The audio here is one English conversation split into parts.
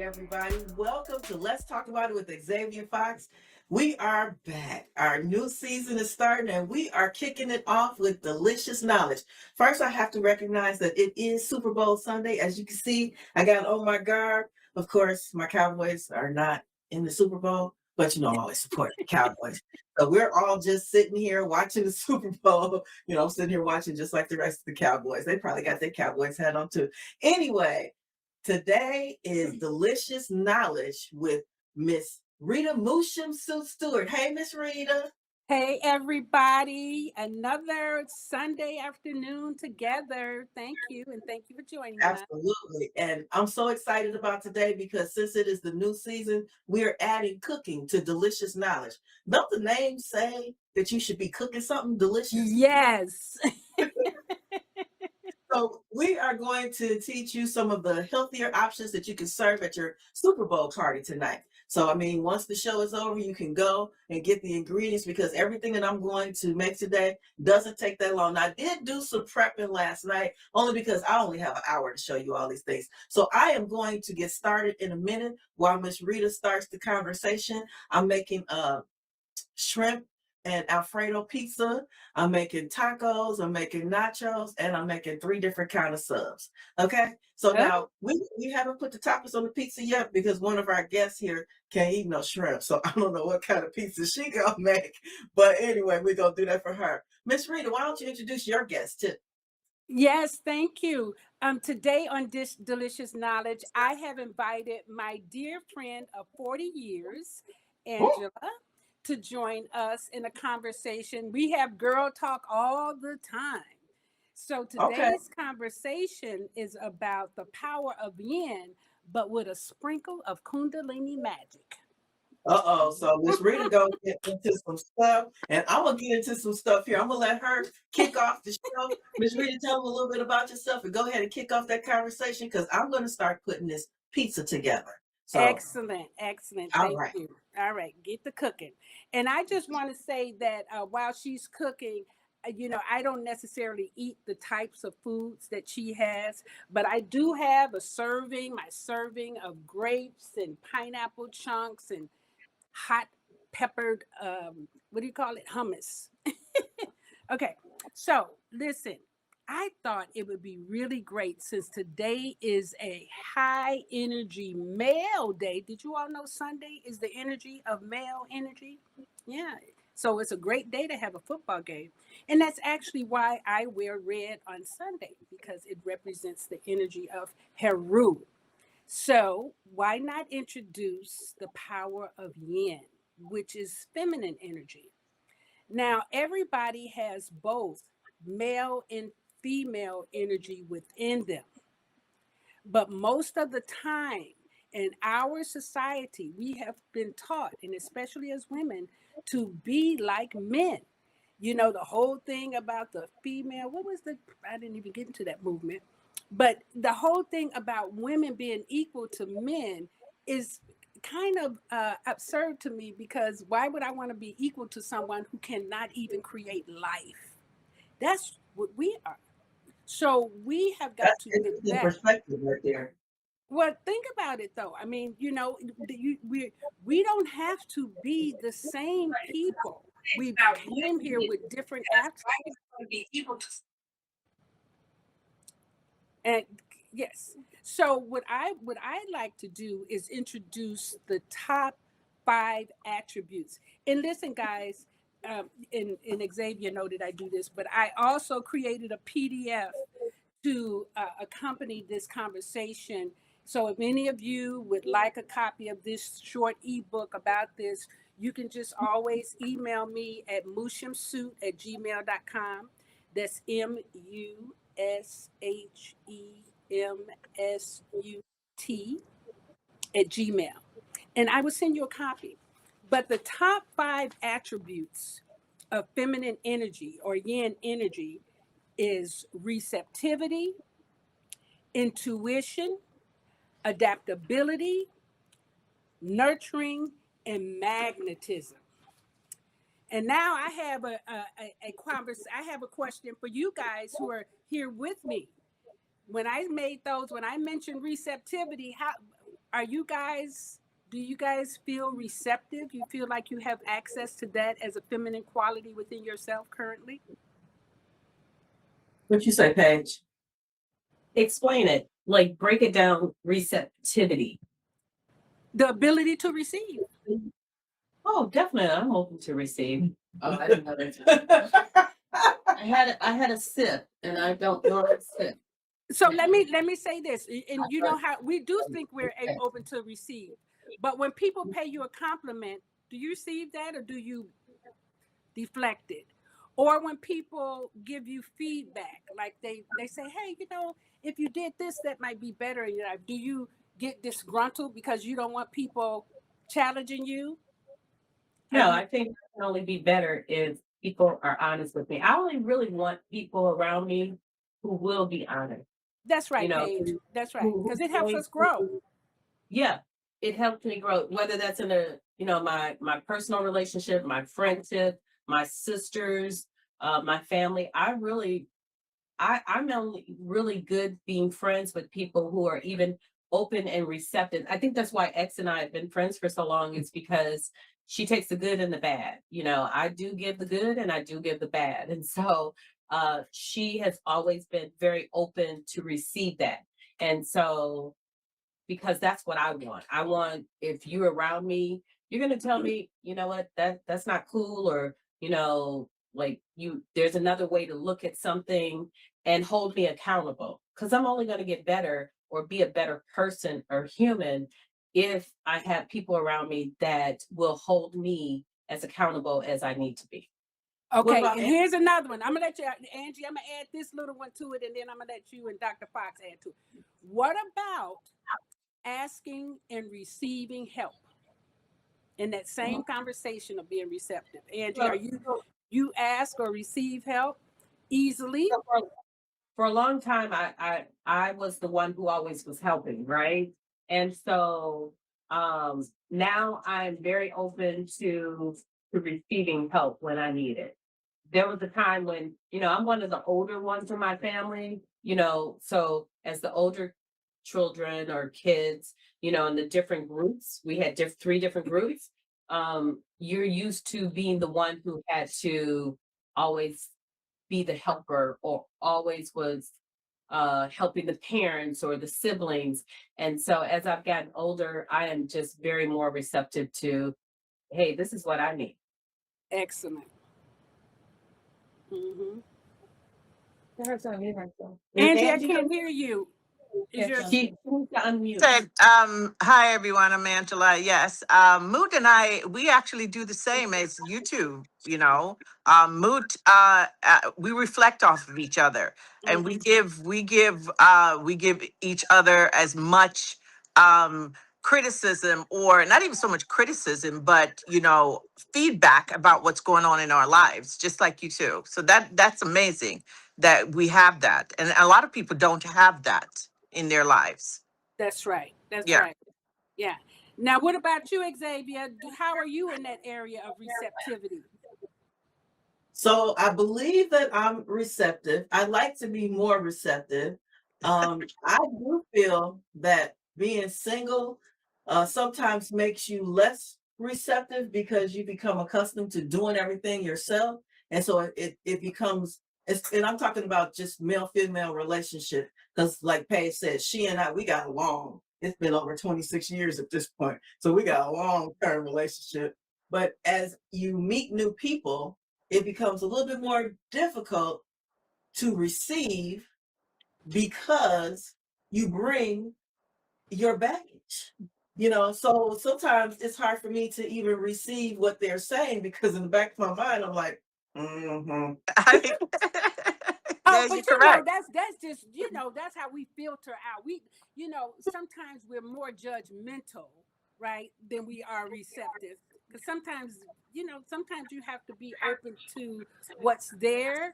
everybody. Welcome to Let's Talk About It with Xavier Fox. We are back. Our new season is starting and we are kicking it off with delicious knowledge. First, I have to recognize that it is Super Bowl Sunday. As you can see, I got on my garb. Of course, my Cowboys are not in the Super Bowl, but I always support the Cowboys. So we're all just sitting here watching the Super Bowl. I'm sitting here watching just like the rest of the Cowboys. They probably got their Cowboys hat on too. Anyway, today is Delicious Knowledge with Miss Rita Stewart. Hey, Miss Rita. Hey, everybody. Another Sunday afternoon together. Thank you. And thank you for joining us. Absolutely. And I'm so excited about today because since it is the new season, we're adding cooking to Delicious Knowledge. Don't the name say that you should be cooking something delicious? Yes. So we are going to teach you some of the healthier options that you can serve at your Super Bowl party tonight. So, once the show is over, you can go and get the ingredients because everything that I'm going to make today doesn't take that long. Now, I did do some prepping last night, only because I only have an hour to show you all these things. So I am going to get started in a minute while Miss Rita starts the conversation. I'm making shrimp and Alfredo pizza. I'm making tacos, I'm making nachos, and I'm making 3 different kind of subs. Okay. So now we haven't put the toppings on the pizza yet because one of our guests here can't eat no shrimp. So I don't know what kind of pizza she gonna make. But anyway, we're gonna do that for her. Miss Rita, why don't you introduce your guest too? Yes, thank you. Today on Dish Delicious Knowledge, I have invited my dear friend of 40 years, Angela, to join us in a conversation. We have girl talk all the time. So Okay. today's conversation is about the power of yin, but with a sprinkle of Kundalini magic. So Miss Rita gonna get into some stuff, and I'm gonna get into some stuff here. I'm gonna let her kick off the show. Miss Rita, tell them a little bit about yourself and go ahead and kick off that conversation because I'm gonna start putting this pizza together. So, Excellent, excellent. all Thank right. you. All right, get the cooking. And I just want to say that while she's cooking, I don't necessarily eat the types of foods that she has, but I do have my serving of grapes and pineapple chunks and hot peppered, what do you call it? Hummus. Okay, so listen, I thought it would be really great since today is a high energy male day. Did you all know Sunday is the energy of male energy? Yeah. So it's a great day to have a football game. And that's actually why I wear red on Sunday because it represents the energy of Heru. So why not introduce the power of yin, which is feminine energy? Now, everybody has both male and female energy within them. But most of the time in our society, we have been taught, and especially as women, to be like men. The whole thing about the female, I didn't even get into that movement, but the whole thing about women being equal to men is kind of absurd to me because why would I want to be equal to someone who cannot even create life? That's what we are. So we have got That's to get interesting back. perspective right there. Well, think about it though. We don't have to be the same people. We came here with different attributes. And yes. So what I like to do is introduce the top 5 attributes. And listen, guys, in Xavier noted I do this, but I also created a PDF to accompany this conversation. So if any of you would like a copy of this short ebook about this, you can just always email me at mushemsut@gmail.com. That's mushemsut@gmail. And I will send you a copy. But the top 5 attributes of feminine energy or yin energy is receptivity, intuition, adaptability, nurturing, and magnetism. And now I have I have a question for you guys who are here with me. When I mentioned receptivity, Are you guys, do you guys feel receptive? You feel like you have access to that as a feminine quality within yourself currently? What you say, Paige? Explain it. Like break it down. Receptivity. The ability to receive. Oh, definitely. I'm open to receive. Oh, I didn't know that. I had a sip, and I don't normally sip. So let me say this, and you know how we do think we're open to receive, but when people pay you a compliment, do you receive that or do you deflect it? Or when people give you feedback, like they say, hey, you know, if you did this, that might be better in your life. Do you get disgruntled because you don't want people challenging you? No, I think it can only be better if people are honest with me. I only really want people around me who will be honest. That's right, You know, Paige. That's right, who because it helps going us grow. yeah, it helps me grow. Whether that's in a my personal relationship, my friendship, my sisters, my family. I'm only really good being friends with people who are even open and receptive. I think that's why X and I have been friends for so long. It's because she takes the good and the bad. You know, I do give the good and I do give the bad. And so she has always been very open to receive that. And so because that's what I want. I want if you're around me, you're gonna tell me, you know what, that's not cool, or like there's another way to look at something and hold me accountable. Because I'm only gonna get better or be a better person or human if I have people around me that will hold me as accountable as I need to be. Okay, about and here's another one. I'm gonna let you, Angie. I'm gonna add this little one to it, and then I'm gonna let you and Dr. Fox add to it. What about asking and receiving help in that same conversation of being receptive? Angie, are you ask or receive help easily? For a long time I was the one who always was helping, right? And so now I'm very open to receiving help when I need it. There was a time when, I'm one of the older ones in my family, so as the older children or kids, in the different groups, we had three different groups. You're used to being the one who had to always be the helper or always was helping the parents or the siblings. And so as I've gotten older, I am just very more receptive to, hey, this is what I need. Excellent. Mm-hmm. Angie, I can't hear you. Is your She needs to unmute. Said, hi everyone, I'm Angela. Yes, Moot and I, we actually do the same as you two. Moot, we reflect off of each other, and we give each other as much criticism, or not even so much criticism, but feedback about what's going on in our lives, just like you two. So that's amazing that we have that, and a lot of people don't have that in their lives. That's right. That's Yeah. right. Yeah. Now, what about you, Xavier? How are you in that area of receptivity? So I believe that I'm receptive. I like to be more receptive. I do feel that being single sometimes makes you less receptive because you become accustomed to doing everything yourself. And so it becomes, and I'm talking about just male-female relationship, because like Paige said, she and I, we got along. It's been over 26 years at this point. So we got a long-term relationship. But as you meet new people, it becomes a little bit more difficult to receive because you bring your baggage. So sometimes it's hard for me to even receive what they're saying because in the back of my mind, I'm like, mm-hmm. Oh, Yeah, you're but correct. that's just that's how we filter out. We sometimes we're more judgmental, right, than we are receptive. Because sometimes you have to be open to what's there,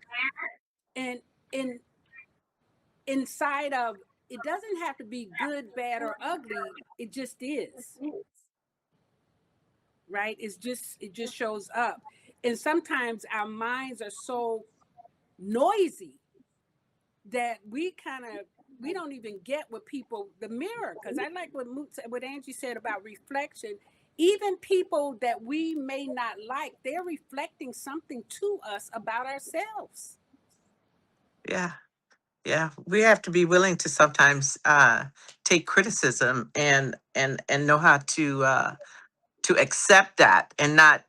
and in inside of it doesn't have to be good, bad, or ugly. It just is, right? It just shows up, and sometimes our minds are so noisy that we kind of we don't even get what people, the mirror, because I like what Angie said about reflection. Even people that we may not like, they're reflecting something to us about ourselves. Yeah. Yeah. We have to be willing to sometimes take criticism and know how to accept that and not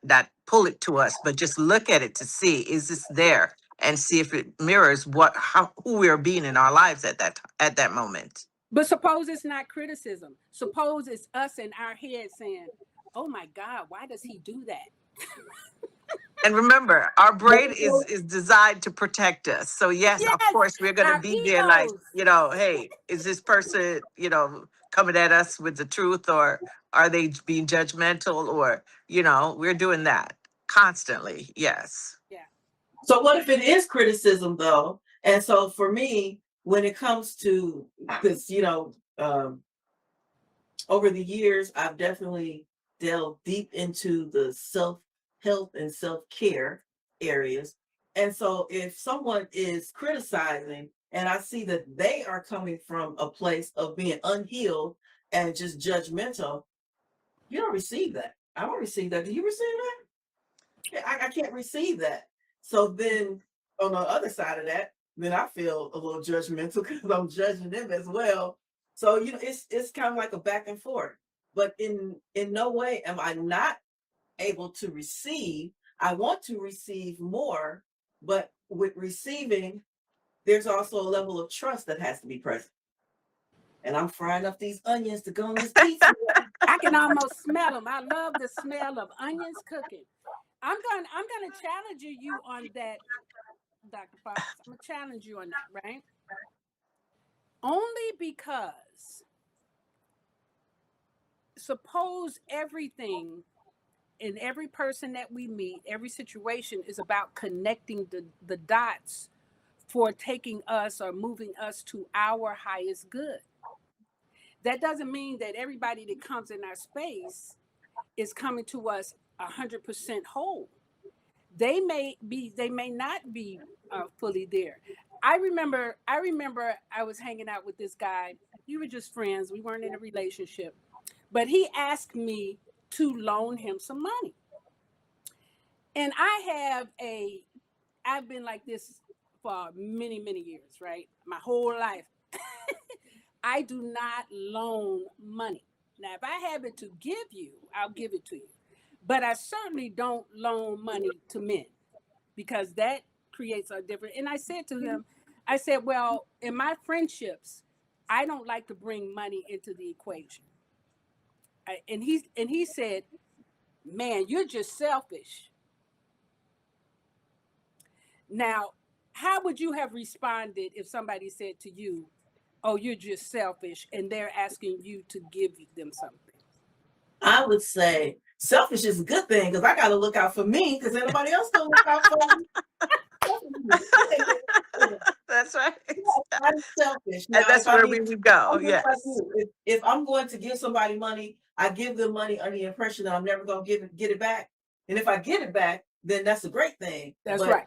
pull it to us, but just look at it to see, is this there, and see if it mirrors who we are being in our lives at that moment. But suppose it's not criticism. Suppose it's us in our head saying, oh my God, why does he do that? And remember, our brain is designed to protect us. So yes, of Yes, course, we're going to our be there like, egos. hey, is this person, coming at us with the truth, or are they being judgmental, or, we're doing that constantly. Yes. Yeah. So what if it is criticism though? And so for me, when it comes to this, over the years, I've definitely delved deep into the self-help and self-care areas. And so if someone is criticizing and I see that they are coming from a place of being unhealed and just judgmental, you don't receive that. I don't receive that. Do you receive that? I can't receive that. So then on the other side of that, then I feel a little judgmental because I'm judging them as well. So it's kind of like a back and forth. But in no way am I not able to receive. I want to receive more, but with receiving, there's also a level of trust that has to be present. And I'm frying up these onions to go on this pizza. I can almost smell them. I love the smell of onions cooking. I'm gonna challenge you on that, Dr. Fox. I'm gonna challenge you on that, right? Only because suppose everything and every person that we meet, every situation is about connecting the dots for taking us or moving us to our highest good. That doesn't mean that everybody that comes in our space is coming to us 100% whole. They may not be fully there. I remember I was hanging out with this guy. We were just friends. We weren't in a relationship, but he asked me to loan him some money. And I've been like this for many, many years, right? My whole life. I do not loan money. Now, if I have it to give you, I'll give it to you. But I certainly don't loan money to men because that creates a different. And I said to him, I said, well, in my friendships, I don't like to bring money into the equation. And he said, man, you're just selfish. Now, how would you have responded if somebody said to you, oh, you're just selfish, and they're asking you to give them something? I would say selfish is a good thing because I got to look out for me because anybody else don't look out for me. That's right. I'm selfish. And Now, that's where we would go. Yes. If I'm going to give somebody money, I give them money under the impression that I'm never going to get it back. And if I get it back, then that's a great thing. That's right.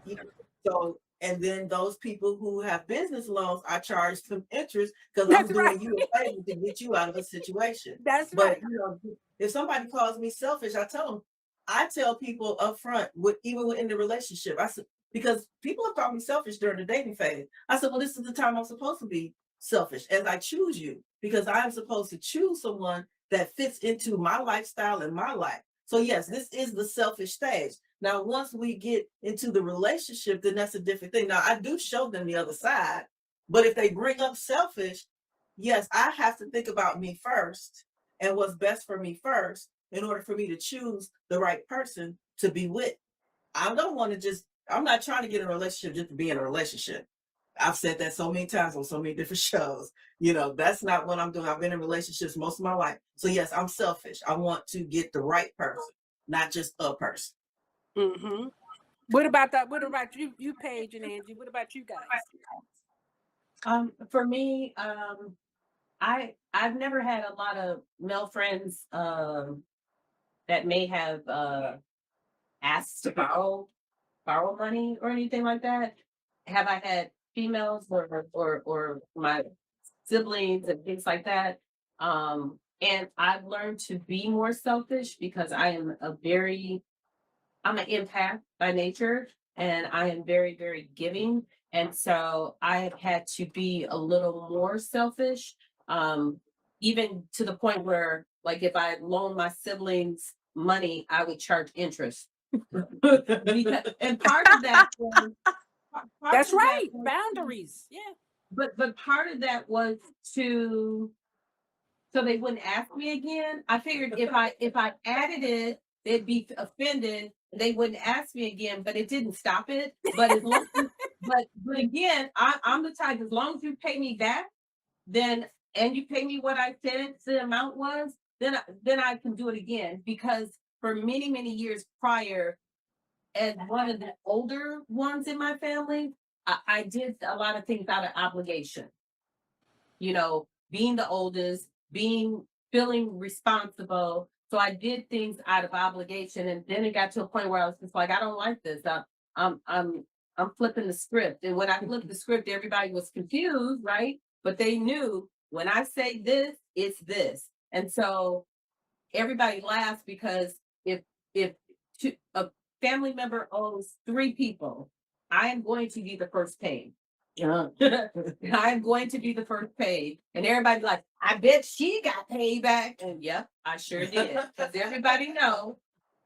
So, and then those people who have business loans, I charge them interest because I'm That's doing right. you a favor to get you out of a situation. That's But right. if somebody calls me selfish, I tell people up front, even within the relationship, I said, because people have called me selfish during the dating phase. I said, well, this is the time I'm supposed to be selfish as I choose you because I'm supposed to choose someone that fits into my lifestyle and my life. So yes, this is the selfish stage. Now, once we get into the relationship, then that's a different thing. Now, I do show them the other side, but if they bring up selfish, yes, I have to think about me first and what's best for me first in order for me to choose the right person to be with. I don't want to I'm not trying to get in a relationship just to be in a relationship. I've said that so many times on so many different shows. That's not what I'm doing. I've been in relationships most of my life. So yes, I'm selfish. I want to get the right person, not just a person. Mm-hmm. What about that? What about you, Paige and Angie? What about you guys? For me, I've never had a lot of male friends that may have asked to borrow money or anything like that. Have I had females or my siblings and things like that. And I've learned to be more selfish because I'm an empath by nature, and I am very, very giving. And so I have had to be a little more selfish, even to the point where, like, if I loan my siblings money, I would charge interest. And part of that was, That's right. Boundaries. Yeah. but part of that was to so they wouldn't ask me again. I figured if I added it, they'd be offended. They wouldn't ask me again, but it didn't stop it. But as long but again, I'm the type, as long as you pay me back, then and you pay me what I said the amount was, then I can do it again. Because for many, many years prior, as one of the older ones in my family, I did a lot of things out of obligation, being the oldest, feeling responsible. So I did things out of obligation, and then it got to a point where I was just like, I don't like this. I'm I'm I'm flipping the script, and when I flipped the script, everybody was confused, right? But they knew when I say this, it's this, and so everybody laughs because if a family member owes 3 people, I am going to be the first paid. Yeah. I'm going to be the first paid. And everybody's like, I bet she got paid back. And yep, I sure did. Because everybody know,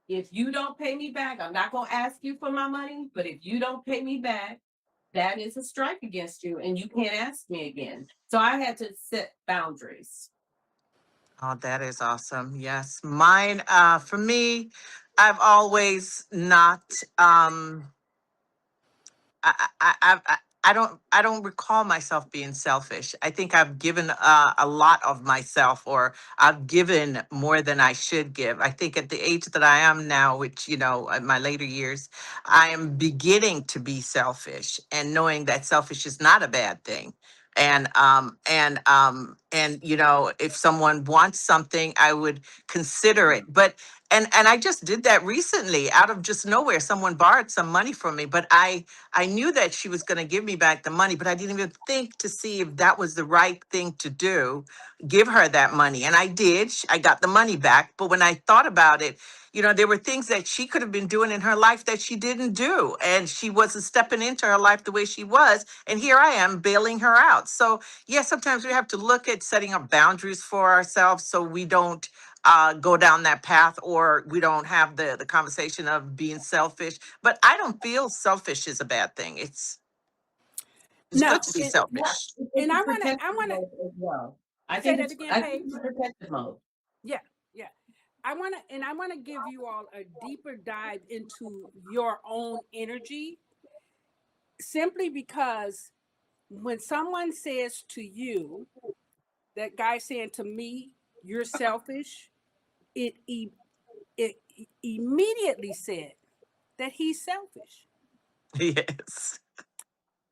if you don't pay me back, I'm not going to ask you for my money. But if you don't pay me back, that is a strike against you. And you can't ask me again. So I had to set boundaries. Oh, that is awesome. Yes. Mine, for me, I've always not, I don't recall myself being selfish. I think I've given a lot of myself, or I've given more than I should give. I think at the age that I am now, which, in my later years, I am beginning to be selfish and knowing that selfish is not a bad thing. And if someone wants something, I would consider it. But and I just did that recently out of just nowhere. Someone borrowed some money from me, but I knew that she was going to give me back the money, but I didn't even think to see if that was the right thing to do, give her that money. And I did. I got the money back. But when I thought about it, there were things that she could have been doing in her life that she didn't do. And she wasn't stepping into her life the way she was. And here I am bailing her out. So, yeah, sometimes we have to look at setting up boundaries for ourselves so we don't go down that path, or we don't have the conversation of being selfish. But I don't feel selfish is a bad thing. It's No. good to be Yeah, selfish. it's And a I protective wanna mode as well. I say think that it's again, I think Paige. it's a protective mode. Yeah, yeah. I wanna give you all a deeper dive into your own energy, simply because when someone says to you, that guy saying to me, you're selfish, it it immediately said that he's selfish. Yes.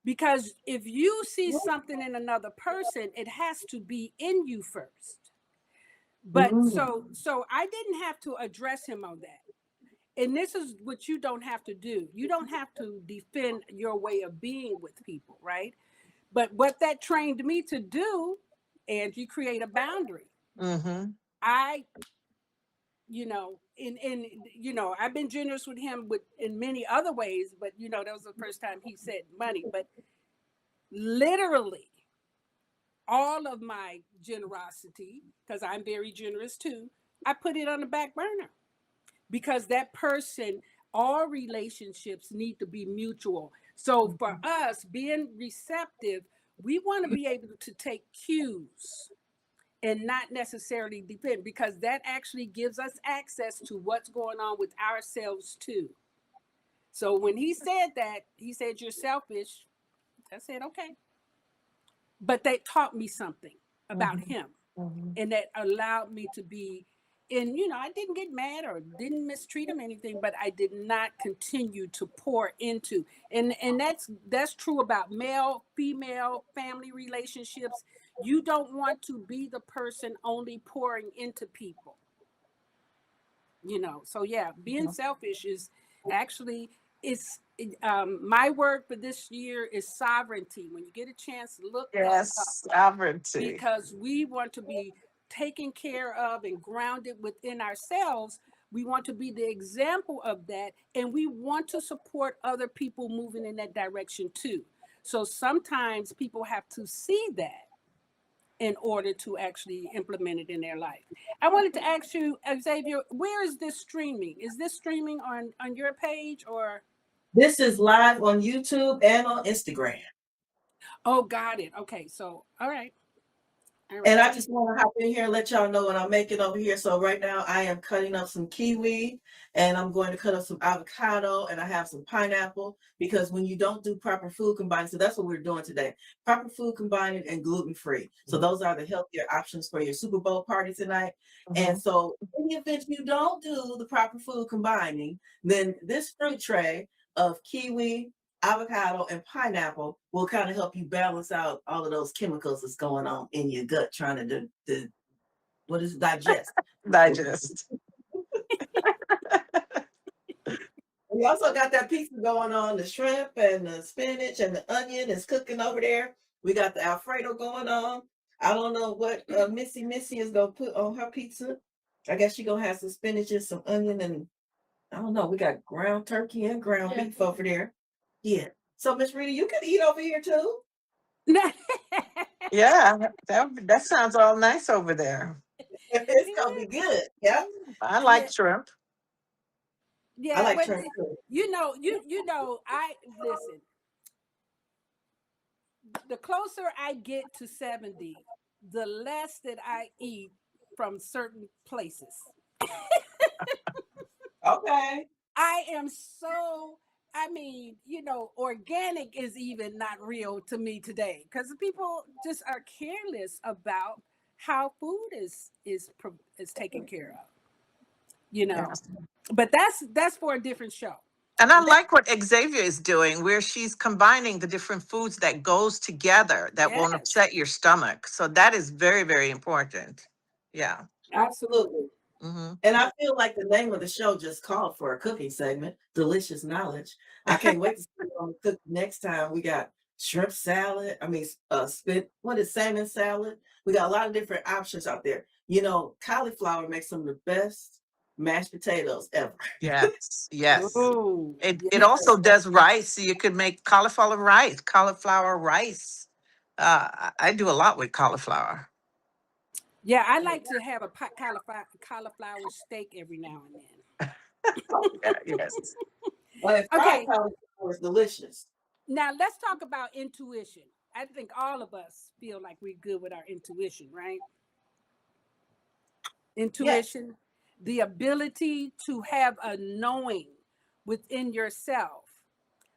Because if you see something in another person, it has to be in you first. But Mm. so I didn't have to address him on that. And this is what you don't have to do. You don't have to defend your way of being with people, right? But what that trained me to do, and you create a boundary. Mm-hmm. I, I've been generous with him with in many other ways, but that was the first time he said money. But literally, all of my generosity, because I'm very generous too, I put it on the back burner because that person, all relationships need to be mutual. So for us, being receptive, we want to be able to take cues and not necessarily depend, because that actually gives us access to what's going on with ourselves too. So when he said that, he said, you're selfish. I said, okay. But that taught me something about Mhm, him, mhm. and that allowed me to be and I didn't get mad or didn't mistreat him or anything, but I did not continue to pour into. And that's true about male female family relationships. You don't want to be the person only pouring into people. So yeah, being selfish is actually my word for this year is sovereignty. When you get a chance, look that up, Yes, sovereignty. because we want to be taken care of and grounded within ourselves. We want to be the example of that, and we want to support other people moving in that direction too. So sometimes people have to see that in order to actually implement it in their life. I wanted to ask you, Xavier, where is this streaming? Is this streaming on your page or? This is live on YouTube and on Instagram. Oh, got it. Okay, so all right. And I just want to hop in here and let y'all know what I'm making over here. So right now I am cutting up some kiwi, and I'm going to cut up some avocado, and I have some pineapple, because when you don't do proper food combining, so that's what we're doing today, proper food combining and gluten-free. So those are the healthier options for your Super Bowl party tonight. And so in the event you don't do the proper food combining, then this fruit tray of kiwi, avocado, and pineapple will kind of help you balance out all of those chemicals that's going on in your gut, trying to what is it, digest. Digest. We also got that pizza going on, the shrimp and the spinach and the onion is cooking over there. We got the Alfredo going on. I don't know what Missy is gonna put on her pizza. I guess she gonna have some spinach and some onion, and I don't know. We got ground turkey and ground beef over there. Yeah. So Miss Rita, you can eat over here too. Yeah, that sounds all nice over there. It's gonna be good. Yeah. I like Yeah. shrimp. Yeah, I like but shrimp too. I listen. The closer I get to 70, the less that I eat from certain places. Okay. I am so, organic is even not real to me today, because people just are careless about how food is taken care of. Yes. But that's for a different show. And I like what Xavier is doing, where she's combining the different foods that goes together that won't Yes, upset your stomach. So that is very, very important. Yeah. absolutely. hmm And I feel like the name of the show just called for a cooking segment, Delicious Knowledge. I can't wait to see what we cook next time. We got shrimp salad. I mean, salmon salad. We got a lot of different options out there. Cauliflower makes some of the best mashed potatoes ever. Yes. Yes. Oh, It yeah. also does rice. So you could make cauliflower rice, cauliflower rice. I do a lot with cauliflower. Yeah, I like to have a cauliflower steak every now and then. Yeah, yes. But fried Okay, cauliflower is delicious. now let's talk about intuition. I think all of us feel like we're good with our intuition, right? Yes. Intuition, the ability to have a knowing within yourself.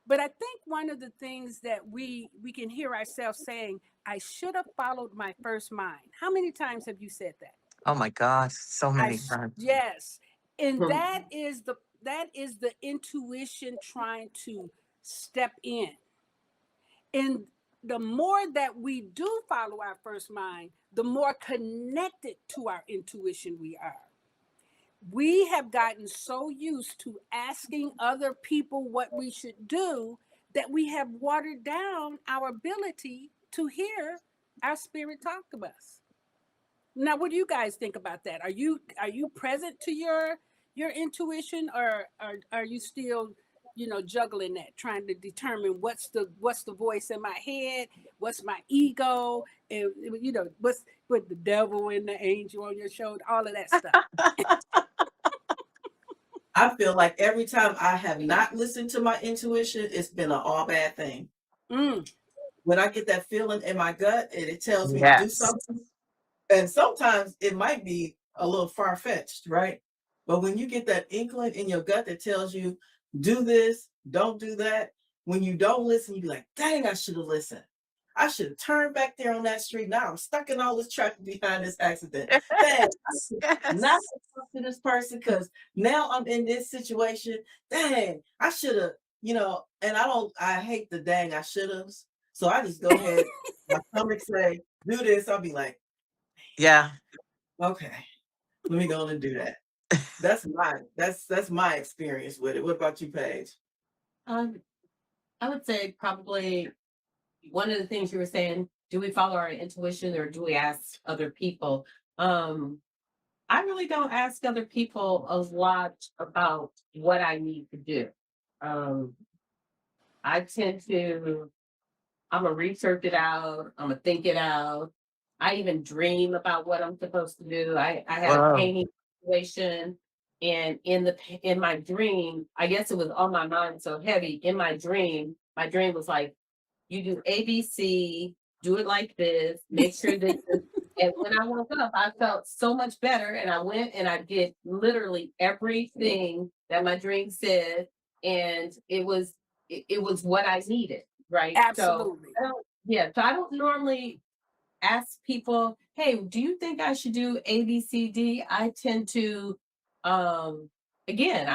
But I think one of the things that we can hear ourselves saying, I should have followed my first mind. How many times have you said that? Oh my God, so many times. Yes. And Hmm. that is the intuition trying to step in. And the more that we do follow our first mind, the more connected to our intuition we are. We have gotten so used to asking other people what we should do that we have watered down our ability to hear our spirit talk to us. Now, what do you guys think about that? Are you present to your intuition, or are you still, juggling that, trying to determine what's the voice in my head, what's my ego, and what's with the devil and the angel on your shoulder, all of that stuff. I feel like every time I have not listened to my intuition, it's been an all bad thing. Mm. When I get that feeling in my gut and it tells me to do Yes. something, and sometimes it might be a little far fetched, right? But when you get that inkling in your gut that tells you, do this, don't do that, when you don't listen, you be like, dang, I should have listened. I should have turned back there on that street. Now I'm stuck in all this traffic behind this accident. Dang, I should not Yes. talk to this person because now I'm in this situation. Dang, I should have, and I hate the dang I should have. So I just go ahead, my stomach say, do this. I'll be like, Yeah. okay, let me go and do that. That's my experience with it. What about you, Paige? Um, I would say probably one of the things you were saying, do we follow our intuition or do we ask other people? Um, I really don't ask other people a lot about what I need to do. Um, I tend to, I'm gonna research it out, I'm gonna think it out. I even dream about what I'm supposed to do. I had a Wow. painting situation, and in my dream, I guess it was on my mind so heavy. In my dream was like, you do ABC, do it like this, make sure this is. And when I woke up, I felt so much better. And I went and I did literally everything that my dream said. And it was what I needed. Right. So Absolutely. yeah. So I don't normally ask people, hey, do you think I should do A, B, C, D? I tend to, um, again,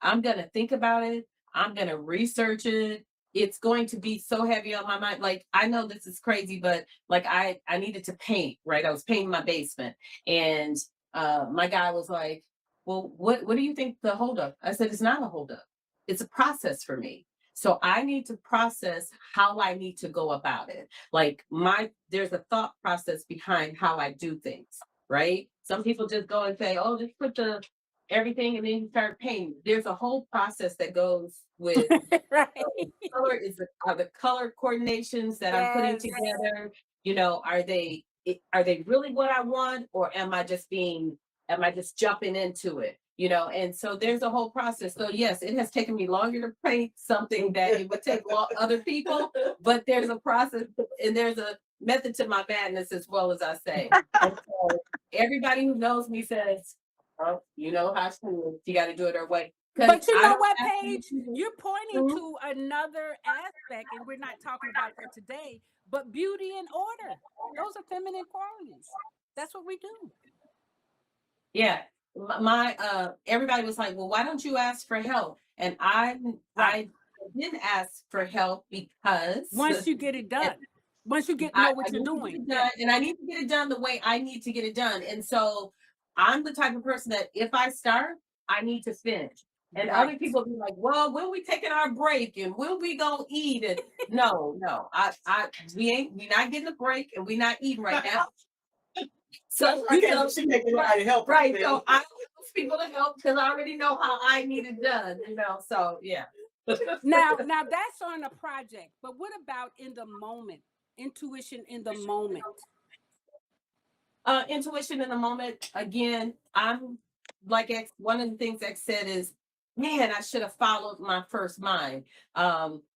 I'm gonna think about it. I'm gonna research it. It's going to be so heavy on my mind. Like I know this is crazy, but like I needed to paint, right? I was painting my basement, and my guy was like, "Well, what do you think the holdup?" I said, "It's not a holdup. It's a process for me. So I need to process how I need to go about it. Like there's a thought process behind how I do things, right? Some people just go and say, oh, just put the everything and then you start painting. There's a whole process that goes with Right. color are the color coordinations that I'm putting Yes. together, are they really what I want, or am I just jumping into it? And so there's a whole process. So yes, it has taken me longer to paint something that it would take other people, but there's a process and there's a method to my madness as well, as I say. And so everybody who knows me says, oh, you know how she got to do it her way. Because But you I know don't what, ask Paige? people. You're pointing Mhm. to another aspect, and we're not talking about that today, but beauty and order. Those are feminine qualities. That's what we do. Yeah. My everybody was like, well, why don't you ask for help? And Right. I didn't ask for help because Once you get it and done, once you know I what you're need to get doing. it Yeah. done, and I need to get it done the way I need to get it done. And so I'm the type of person that if I start, I need to finish. And other Right. people be like, well, when we taking our break and when we gonna eat? And no, we not getting a break and we not eating right now. So I can't see making anybody help. right. So I want people to help because I already know how I need it done. So yeah. Now that's on a project, but what about in the moment? Intuition in the moment. Intuition in the moment. Again, I'm like one of the things X said is, man, I should have followed my first mind.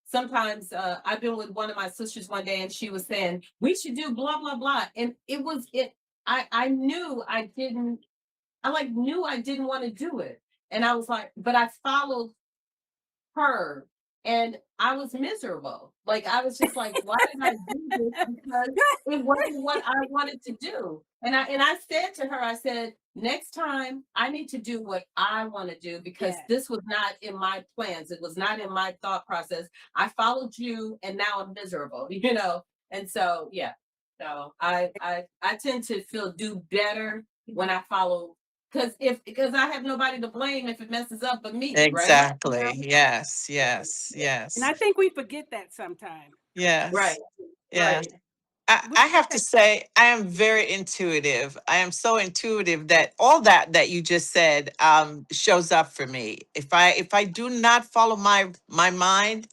Sometimes I've been with one of my sisters one day and she was saying, we should do blah, blah, blah. And I knew I didn't want to do it. And I was like, but I followed her and I was miserable. Like I was just like, why did I do this? Because it wasn't what I wanted to do. And I said to her, I said, next time I need to do what I want to do because Yes. this was not in my plans. It was not in my thought process. I followed you and now I'm miserable. And so yeah. So I tend to do better when I follow because I have nobody to blame if it messes up but me, right? Exactly. Yes, yes, And yes, I think we forget that sometimes. Right, yes, yes. right. I have to say, I am very intuitive. I am so intuitive that all that you just said shows up for me. If I do not follow my mind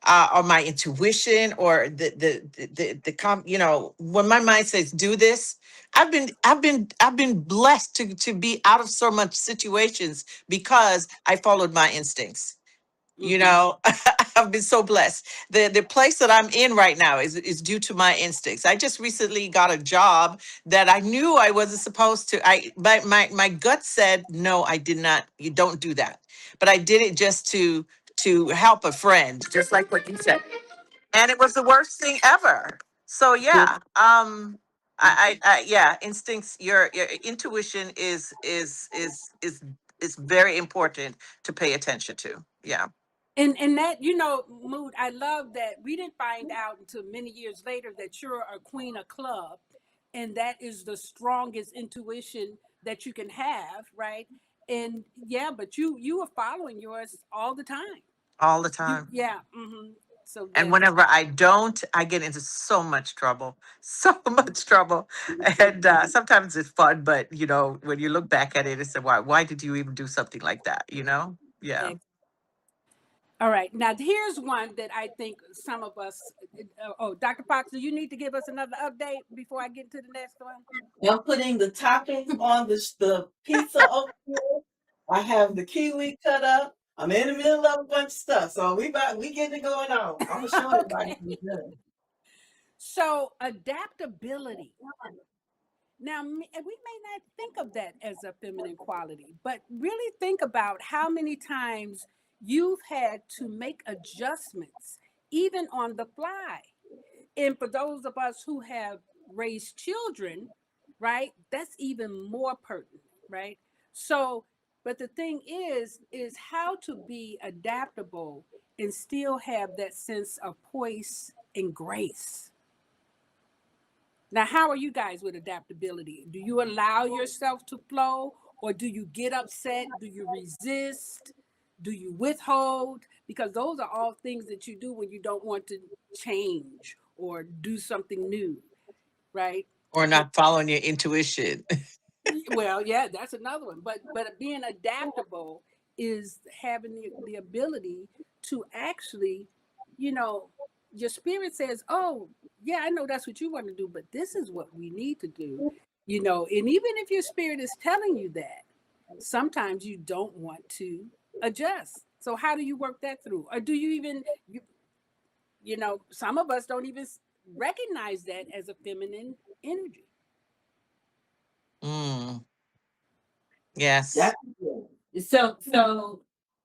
or my intuition or when my mind says do this, I've been blessed to be out of so much situations because I followed my instincts. you Hmm. know I've been so blessed. The place that I'm in right now is due to my instincts. I just recently got a job that I knew I wasn't supposed to. My gut said no, I did not. You don't do that, but I did it just to help a friend, just like what you said, and it was the worst thing ever. So yeah, yeah, instincts. Your intuition is very important to pay attention to. Yeah. And that, Mood, I love that we didn't find out until many years later that you're a queen of club, and that is the strongest intuition that you can have, right? And yeah, but you are following yours all the time. all the time. Yeah. So And yeah. whenever I don't, I get into so much trouble, so much trouble. And sometimes it's fun, but you know, when you look back at it and say, why did you even do something like that? You know? Yeah. All right. Now here's one that I think some of us. Oh, Dr. Fox, do you need to give us another update before I get to the next one? I'm putting the toppings on the pizza over here. I have the kiwi cut up. I'm in the middle of a bunch of stuff, so we getting it going on. I'm gonna show everybody Okay. what's done. So adaptability. Now, we may not think of that as a feminine quality, but really think about how many times you've had to make adjustments, even on the fly. And for those of us who have raised children, right, that's even more pertinent, right? So, but the thing is how to be adaptable and still have that sense of poise and grace. Now, how are you guys with adaptability? Do you allow yourself to flow, or do you get upset? Do you resist? Do you withhold? Because those are all things that you do when you don't want to change or do something new, right? Or And not following your intuition. well, yeah, that's another one. But being adaptable is having the ability to actually, you know, your spirit says, "Oh, yeah, I know that's what you want to do, but this is what we need to do." You know, and even if your spirit is telling you that, sometimes you don't want to adjust. So how do you work that through? Or do you even you know, some of us don't even recognize that as a feminine energy. Mm, yes. That's good. So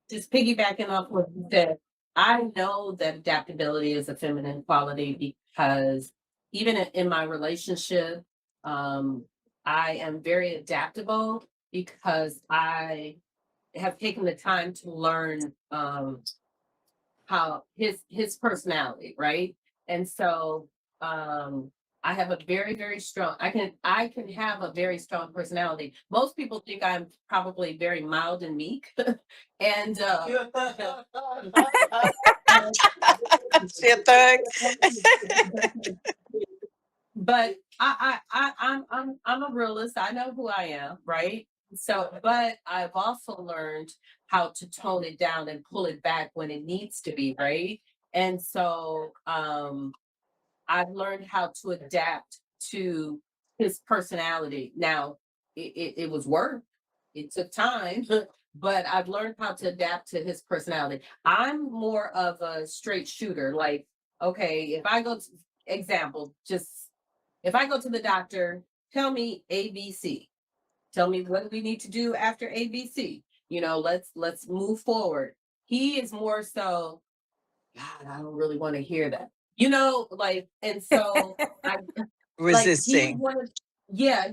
just piggybacking off what you said, I know that adaptability is a feminine quality because even in my relationship, um, I am very adaptable because I have taken the time to learn how his personality, right? And so I have a very strong I can have a very strong personality. Most people think I'm probably very mild and meek. And She a thug. but I'm a realist. I know who I am, right? So, but I've also learned how to tone it down and pull it back when it needs to be, right? And so I've learned how to adapt to his personality. Now, it was work, it took time, but I've learned how to adapt to his personality. I'm more of a straight shooter. Like, okay, if I go to example, just if I go to the doctor, tell me ABC. Tell me what we need to do after ABC. You know, let's move forward. He is more so, God, I don't really want to hear that. You know, like, and so I like Resisting.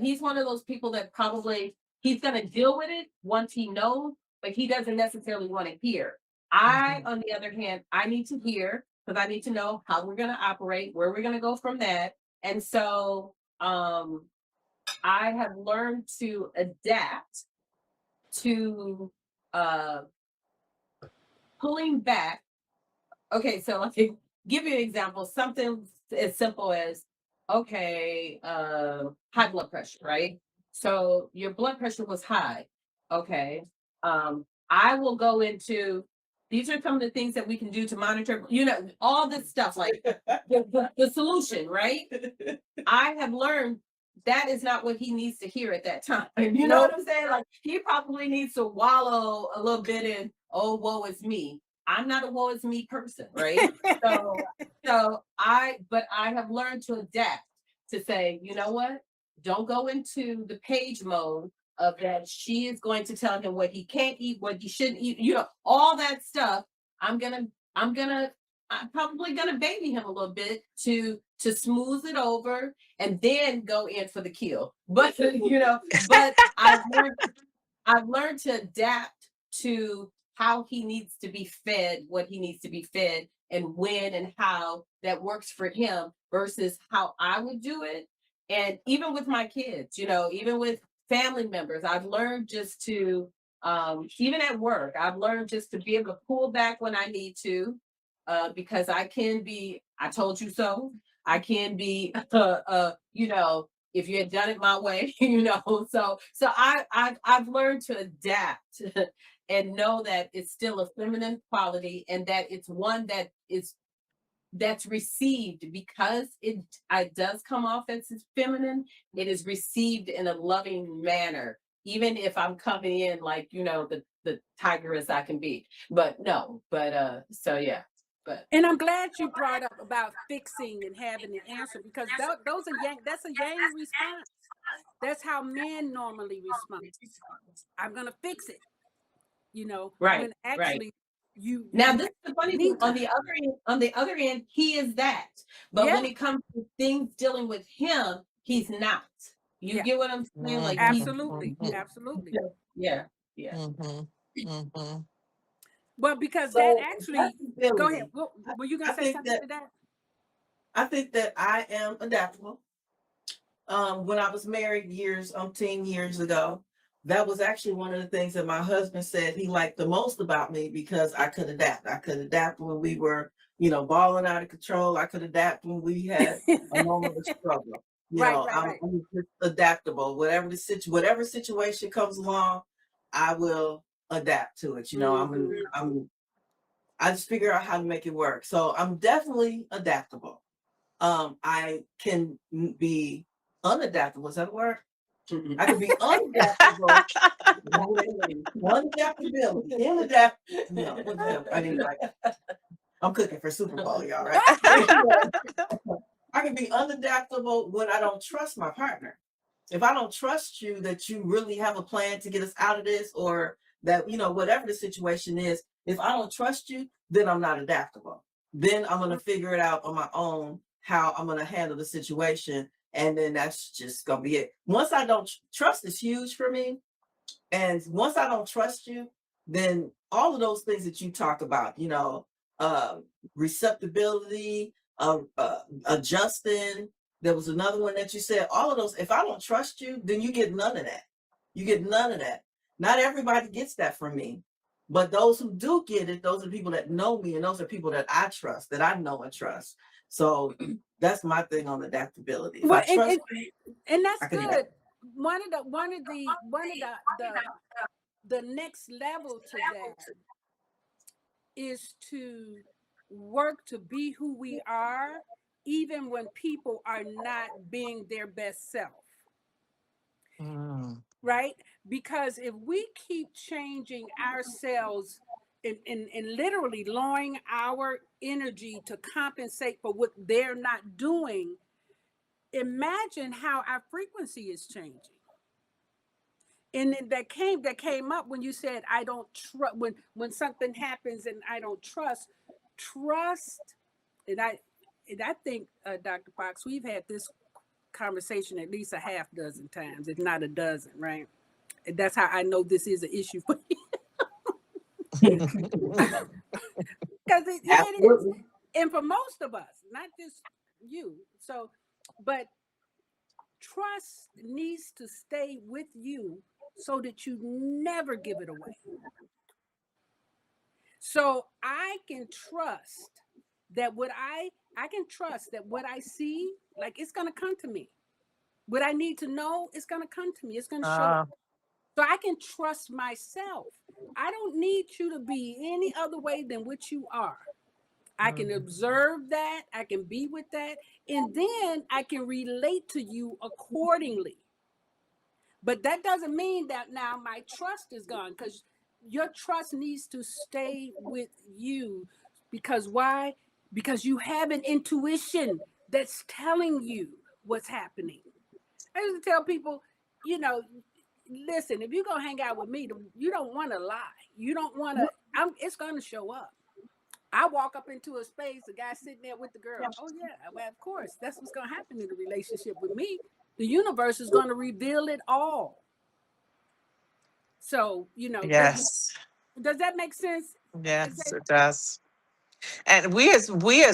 he's one of those people that probably he's gonna deal with it once he knows, but he doesn't necessarily want to hear. I, Mhm. on the other hand, I need to hear because I need to know how we're gonna operate, where we're gonna go from that. And so I have learned to adapt to uh pulling back. Okay, so like give you an example, something as simple as okay, high blood pressure, right? So your blood pressure was high. Okay. I will go into these are some of the things that we can do to monitor, you know, all this stuff, like the solution, right? I have learned that is not what he needs to hear at that time. You know what Nope. I'm saying? Like he probably needs to wallow a little bit in, oh, woe is me. I'm not a woe is me person, right? So, but I have learned to adapt to say, you know what? Don't go into the page mode of that. She is going to tell him what he can't eat, what he shouldn't eat, you know, all that stuff. I'm gonna, I'm gonna, I'm probably gonna baby him a little bit to smooth it over and then go in for the kill. But you know, but I've learned to adapt to how he needs to be fed, what he needs to be fed, and when and how that works for him versus how I would do it. And even with my kids, you know, even with family members, I've learned just to Even at work, I've learned just to be able to pull back when I need to, because I can be, I told you so. I can be, if you had done it my way, so I've learned to adapt and know that it's still a feminine quality, and that it's one that's received, because it does come off as feminine. It is received in a loving manner, even if I'm coming in like, the tigress I can be. But no, so yeah. But And I'm glad you brought up about fixing and having the answer, because those are yang. That's a yang response. That's how men normally respond. I'm gonna fix it. right, When right. actually you Now, you this is the funny thing. need to. On the other end, he is that. But Yeah, when it comes to things dealing with him, he's not. You yeah, get what I'm saying? Like he's, absolutely, Mhm. absolutely. yeah, yeah. Mhm. Mhm. Well, because that So actually. Go ahead. adaptability. Were you gonna I say think something that to that? I think that I am adaptable. When I was married umpteen years ago, that was actually one of the things that my husband said he liked the most about me, because I could adapt. I could adapt when we were, balling out of control. I could adapt when we had a moment of struggle. Right, right, right. I'm just adaptable. Whatever situation comes along, I will adapt to it. Hmm. I just figure out how to make it work. So I'm definitely adaptable. I can be unadaptable. Is that a word? I can be unadaptable. Unadaptability. No, what's that? I mean, like, I'm cooking for Super Bowl, y'all, right? I can be unadaptable when I don't trust my partner. If I don't trust you that you really have a plan to get us out of this, or that, whatever the situation is, if I don't trust you, then I'm not adaptable. Then I'm going to figure it out on my own how I'm going to handle the situation. And then that's just going to be it. Once I don't trust is huge for me. And once I don't trust you, then all of those things that you talk about, uh, receptibility, adjusting. There was another one that you said, all of those. If I don't trust you, then you get none of that. You get none of that. Not everybody gets that from me. But those who do get it, those are people that know me, and those are people that I trust, that I know and trust. So that's my thing on adaptability. If Well, I trust you, and I that's can good. adapt. The next level to that is to work to be who we are, even when people are not being their best self. Mm. Right? Because if we keep changing ourselves and literally lowering our energy to compensate for what they're not doing, imagine how our frequency is changing. And then that came up when you said I don't trust, when something happens and I don't trust. And I think, Dr. Fox, we've had this conversation at least a half dozen times, if not a dozen, right? And that's how I know this is an issue for you. Because it is. Absolutely. And for most of us, not just you. So, but trust needs to stay with you so that you never give it away. So I can trust that what I see, like, it's gonna come to me. What I need to know, it's gonna come to me. It's gonna show up. Uh, So I can trust myself. I don't need you to be any other way than what you are. I can mm. observe that, I can be with that, and then I can relate to you accordingly. But that doesn't mean that now my trust is gone, because your trust needs to stay with you. Because why? Because you have an intuition that's telling you what's happening. I used to tell people, you know, listen, if you're gonna hang out with me, you don't want to lie. You don't want to. It's gonna show up. I walk up into a space, the guy sitting there with the girl. Oh yeah, well, of course, that's what's gonna happen in the relationship with me. The universe is gonna reveal it all. So Yes. does that make sense? Is Yes, that it does. And we as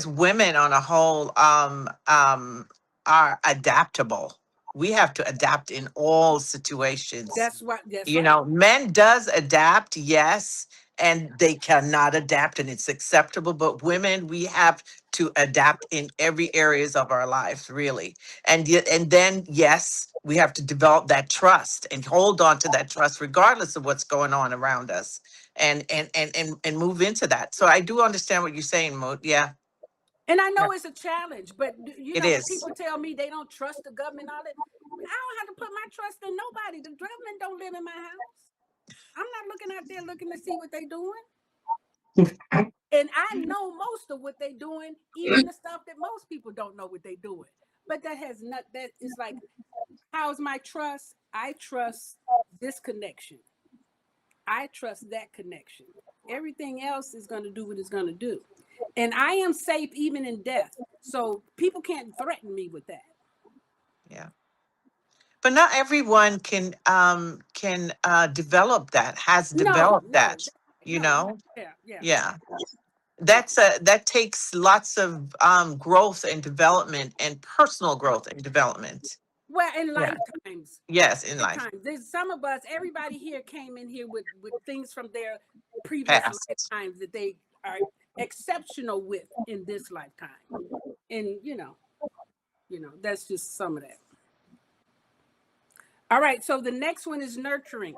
women on a whole are adaptable. we have to adapt in all situations. That's what. That's You right. know, men does adapt, yes, and they cannot adapt and it's acceptable, but women, we have to adapt in every areas of our lives, really. And yet, and then yes, we have to develop that trust and hold on to that trust regardless of what's going on around us, and move into that. So I do understand what you're saying, Mo. Yeah, And I yeah, know it's a challenge, but you it know, when is. people tell me they don't trust the government, all that, I don't have to put my trust in nobody. The government don't live in my house. I'm not looking out there looking to see what they doing. And I know most of what they doing, even the stuff that most people don't know what they doing. But that has not, that is like, how's my trust? I trust this connection. I trust that connection. Everything else is going to do what it's going to do. And I am safe even in death. So people can't threaten me with that. Yeah. But not everyone can develop that, has No, developed no, that, you no. know? Yeah, yeah. Yeah. That takes lots of growth and development and personal growth and development. Well, in Yeah. lifetimes, Yes, in life. lifetimes. There's some of us, everybody here came in here with things from their previous Past. lifetimes that they are exceptional with in this lifetime. And that's just some of that. All right, so the next one is nurturing.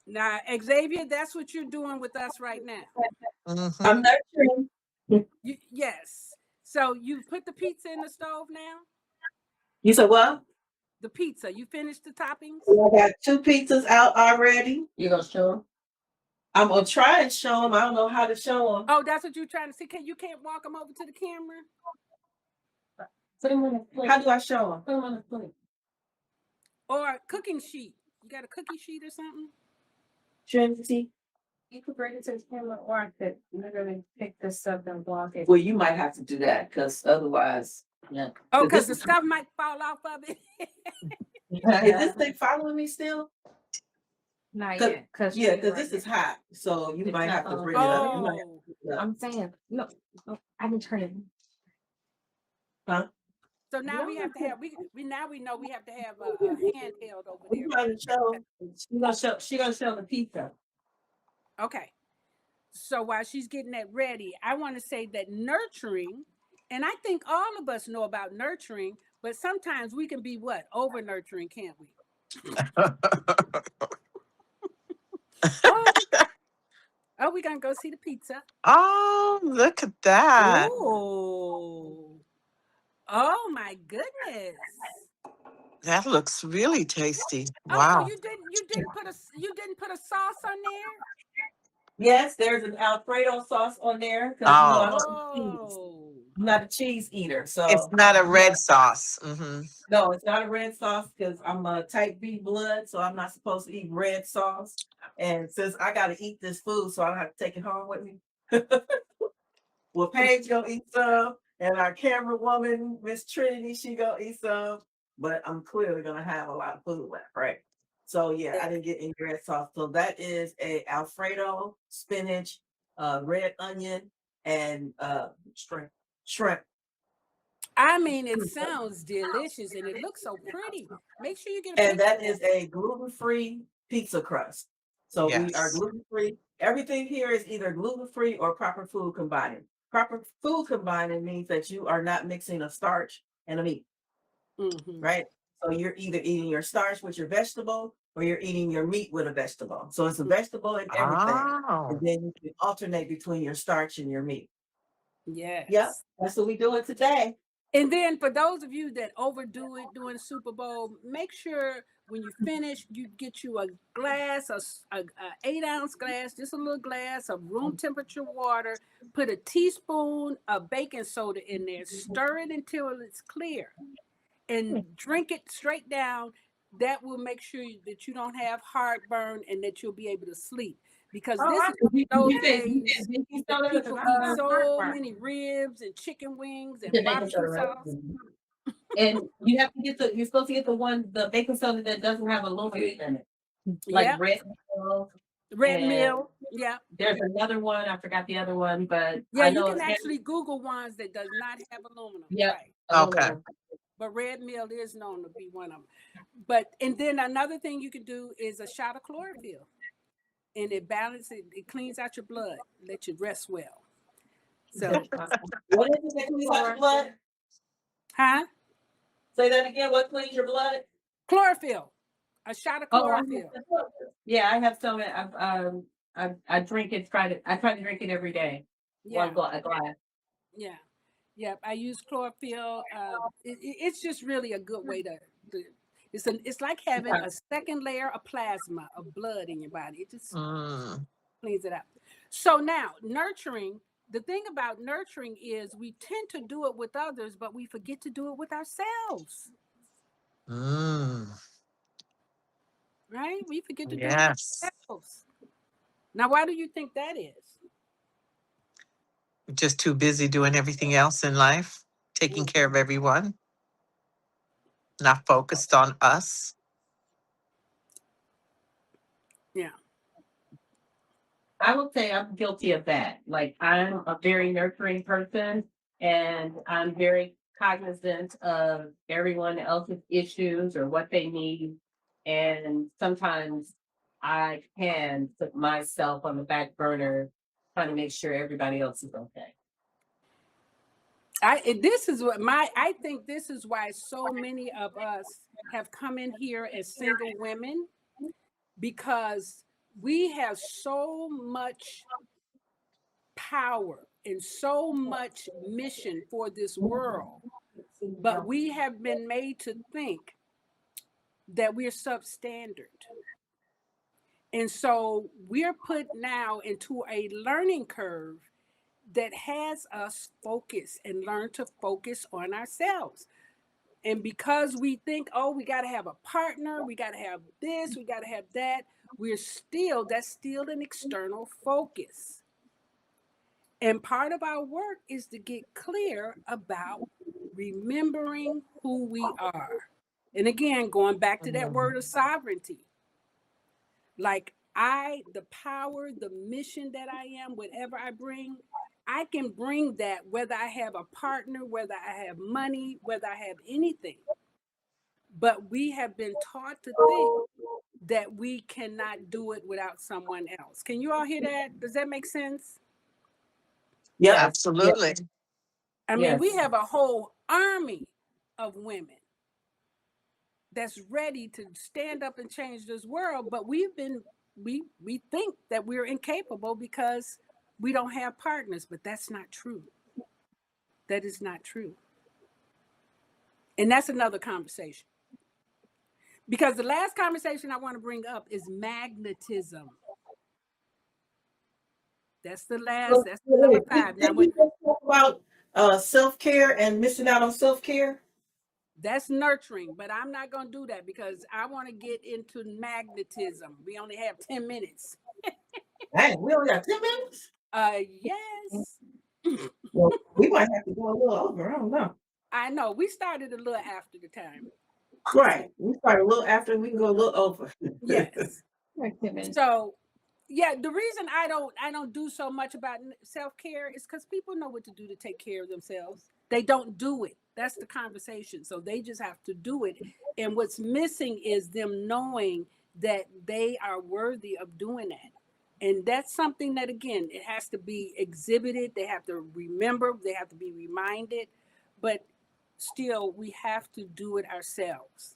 Now, Xavier, that's what you're doing with us right now. Mm-hmm. I'm nurturing. Yes. So you put the pizza in the stove now? You said what? The pizza. You finished the toppings? I got 2 pizzas out already. You gonna show them? I'm gonna try and show them. I don't know how to show them. Oh, that's what you're trying to see. You can't walk them over to the camera? Put them on the plate. How do I show them? Put them on the plate. Or a cooking sheet. You got a cookie sheet or something? Trinity? You could bring it to the camera, or I could literally pick this up and block it. Well, you might have to do that because otherwise, yeah. Oh, 'Cause because this the stuff might fall off of it. is this thing following me still? Not 'Cause- yet, because Yeah, because this is hot, so you It's might not have to on. bring it up. You might have Oh. to bring it up. I'm saying no. I didn't turn it. Huh? So now we have to have we now we know we have to have a handheld over We there. trying to show. She gonna show the pizza. Okay. So while she's getting that ready, I want to say that nurturing, and I think all of us know about nurturing, but sometimes we can be what? Over nurturing, can't we? Oh, we're gonna go see the pizza. Oh, look at that. Oh my goodness. That looks really tasty. Oh, Wow. so you didn't put a sauce on there? Yes, there's an Alfredo sauce on there because Oh. I'm not a cheese eater, It's so not a red sauce. Mm-hmm. no, it's not a red sauce because I'm a type B blood, so I'm not supposed to eat red sauce. And since I got to eat this food, so I don't have to take it home with me. Well, Paige gonna eat some, and our camera woman, Miss Trinity, she gonna eat some. But I'm clearly gonna have a lot of food left, right? So yeah, I didn't get any red sauce. So that is a Alfredo, spinach, red onion, and shrimp. I mean, it sounds delicious and it looks so pretty. Make sure you get a And picture. that is a gluten-free pizza crust. So we are Yes. gluten-free. Everything here is either gluten-free or proper food combining. Proper food combining means that you are not mixing a starch and a meat, Mhm. right? So you're either eating your starch with your vegetable or you're eating your meat with a vegetable. So it's a vegetable in everything. Oh. And then you can alternate between your starch and your meat. Yes. Yep, that's what we're doing today. And then for those of you that overdo it during the Super Bowl, make sure when you finish, you get you a glass, a 8-ounce glass, just a little glass of room temperature water. Put a teaspoon of baking soda in there. Stir it until it's clear, and drink it straight down. That will make sure that you don't have heartburn and that you'll be able to sleep. Because this is those days that people eat so many ribs and chicken wings and barbecue sauce. And you're supposed to get the baking soda that doesn't have aluminum in it. Like Yeah. Red and Mill. Yeah. there's another one, I forgot the other one, but Yeah, I you know can it's actually Google ones that does not have aluminum. Yep. Right. Okay. but red meal is known to be one of them. But and then another thing you can do is a shot of chlorophyll, and it balances, it cleans out your blood, let you rest well. So, What is it that cleans out your blood? huh? Say that again. What cleans your blood? Chlorophyll, a shot of Oh, chlorophyll. I have some. I drink it. I try to drink it every day. Yeah, A glass. yeah, yeah. I use chlorophyll. It's just really a good way to it's like having a second layer of plasma of blood in your body. It just cleans it out. So now nurturing. The thing about nurturing is we tend to do it with others, but we forget to do it with ourselves. Right? We forget to do it with Yes. ourselves. Now, why do you think that is? Just too busy doing everything else in life, taking care of everyone, not focused on us. Yeah. I would say I'm guilty of that. Like I'm a very nurturing person and I'm very cognizant of everyone else's issues or what they need. And sometimes I can put myself on the back burner trying to make sure everybody else is okay. I think this is why so many of us have come in here as single women, because we have so much power and so much mission for this world, but we have been made to think that we're substandard. And so we're put now into a learning curve that has us focus and learn to focus on ourselves. And because we think, oh, we got to have a partner, we got to have this, we got to have that, that's still an external focus. And part of our work is to get clear about remembering who we are. And again, going back to that word of sovereignty, like the power, the mission that I am, whatever I bring, I can bring that whether I have a partner, whether I have money, whether I have anything. But we have been taught to think that we cannot do it without someone else. Can you all hear that? Does that make sense? Yeah, Absolutely. I mean, we have a whole army of women that's ready to stand up and change this world, but we think that we're incapable because we don't have partners, but that's not true. That is not true. And that's another conversation. Because the last conversation I want to bring up is magnetism. That's the number 5. Now, did we just talk about self-care and missing out on self-care? that's nurturing, but I'm not going to do that because I want to get into magnetism. We only have 10 minutes. Dang, we only got 10 minutes? Yes. Well, we might have to go a little over. I don't know. I know. We started a little after the time. Right. We start a little after, we can go a little over. Yes. So, yeah, the reason I don't do so much about self-care is because people know what to do to take care of themselves. They don't do it. That's the conversation. So they just have to do it. And what's missing is them knowing that they are worthy of doing that. And that's something that, again, it has to be exhibited. They have to remember. They have to be reminded. But still, we have to do it ourselves.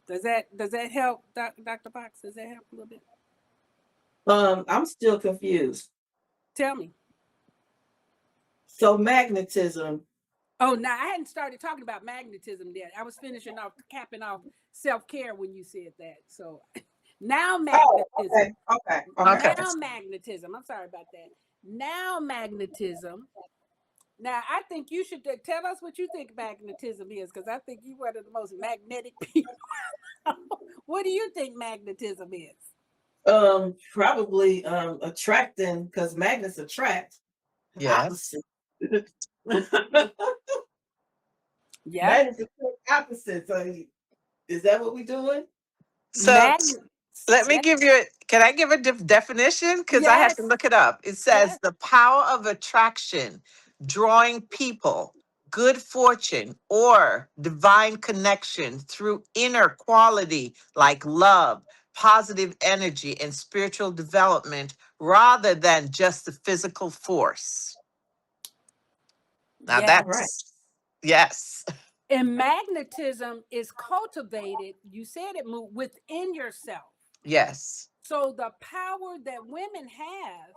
Does that help, Dr. Box? Does that help a little bit? I'm still confused. Tell me. So magnetism. Oh, no, I hadn't started talking about magnetism yet. I was capping off self-care when you said that. So now magnetism. Okay. Now magnetism. I'm sorry about that. Now magnetism. Now, I think you should tell us what you think magnetism is, because I think you're one of the most magnetic people. What do you think magnetism is? Probably attracting, because magnets attract. Yes. Yeah. Magnets attract opposites. So is that what we're doing? So let me give you, can I give a definition? Because I have to look it up. It says the power of attraction, drawing people, good fortune or divine connection through inner quality like love, positive energy, and spiritual development rather than just the physical force. Now Yes. All right. yes, And magnetism is cultivated, you said it, Moo, within yourself. yes, So the power that women have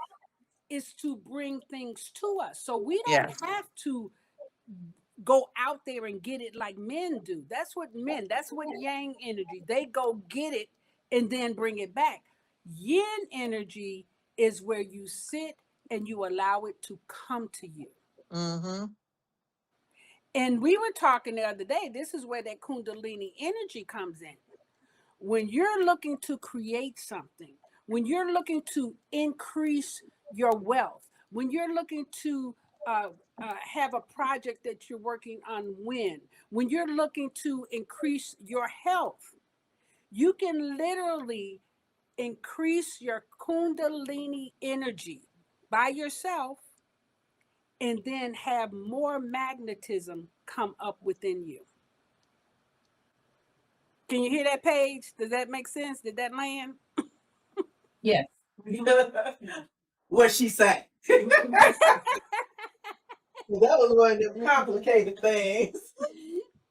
is to bring things to us. So we don't yes. have to go out there and get it like men do. That's what yang energy. They go get it and then bring it back. Yin energy is where you sit and you allow it to come to you. Mm-hmm. And we were talking the other day, this is where that Kundalini energy comes in. When you're looking to create something, when you're looking to increase your wealth, when you're looking to have a project that you're working on, when you're looking to increase your health, you can literally increase your Kundalini energy by yourself and then have more magnetism come up within you. Can you hear that, Paige? Does that make sense? Did that land? Yes. What she say? That was one of the complicated things.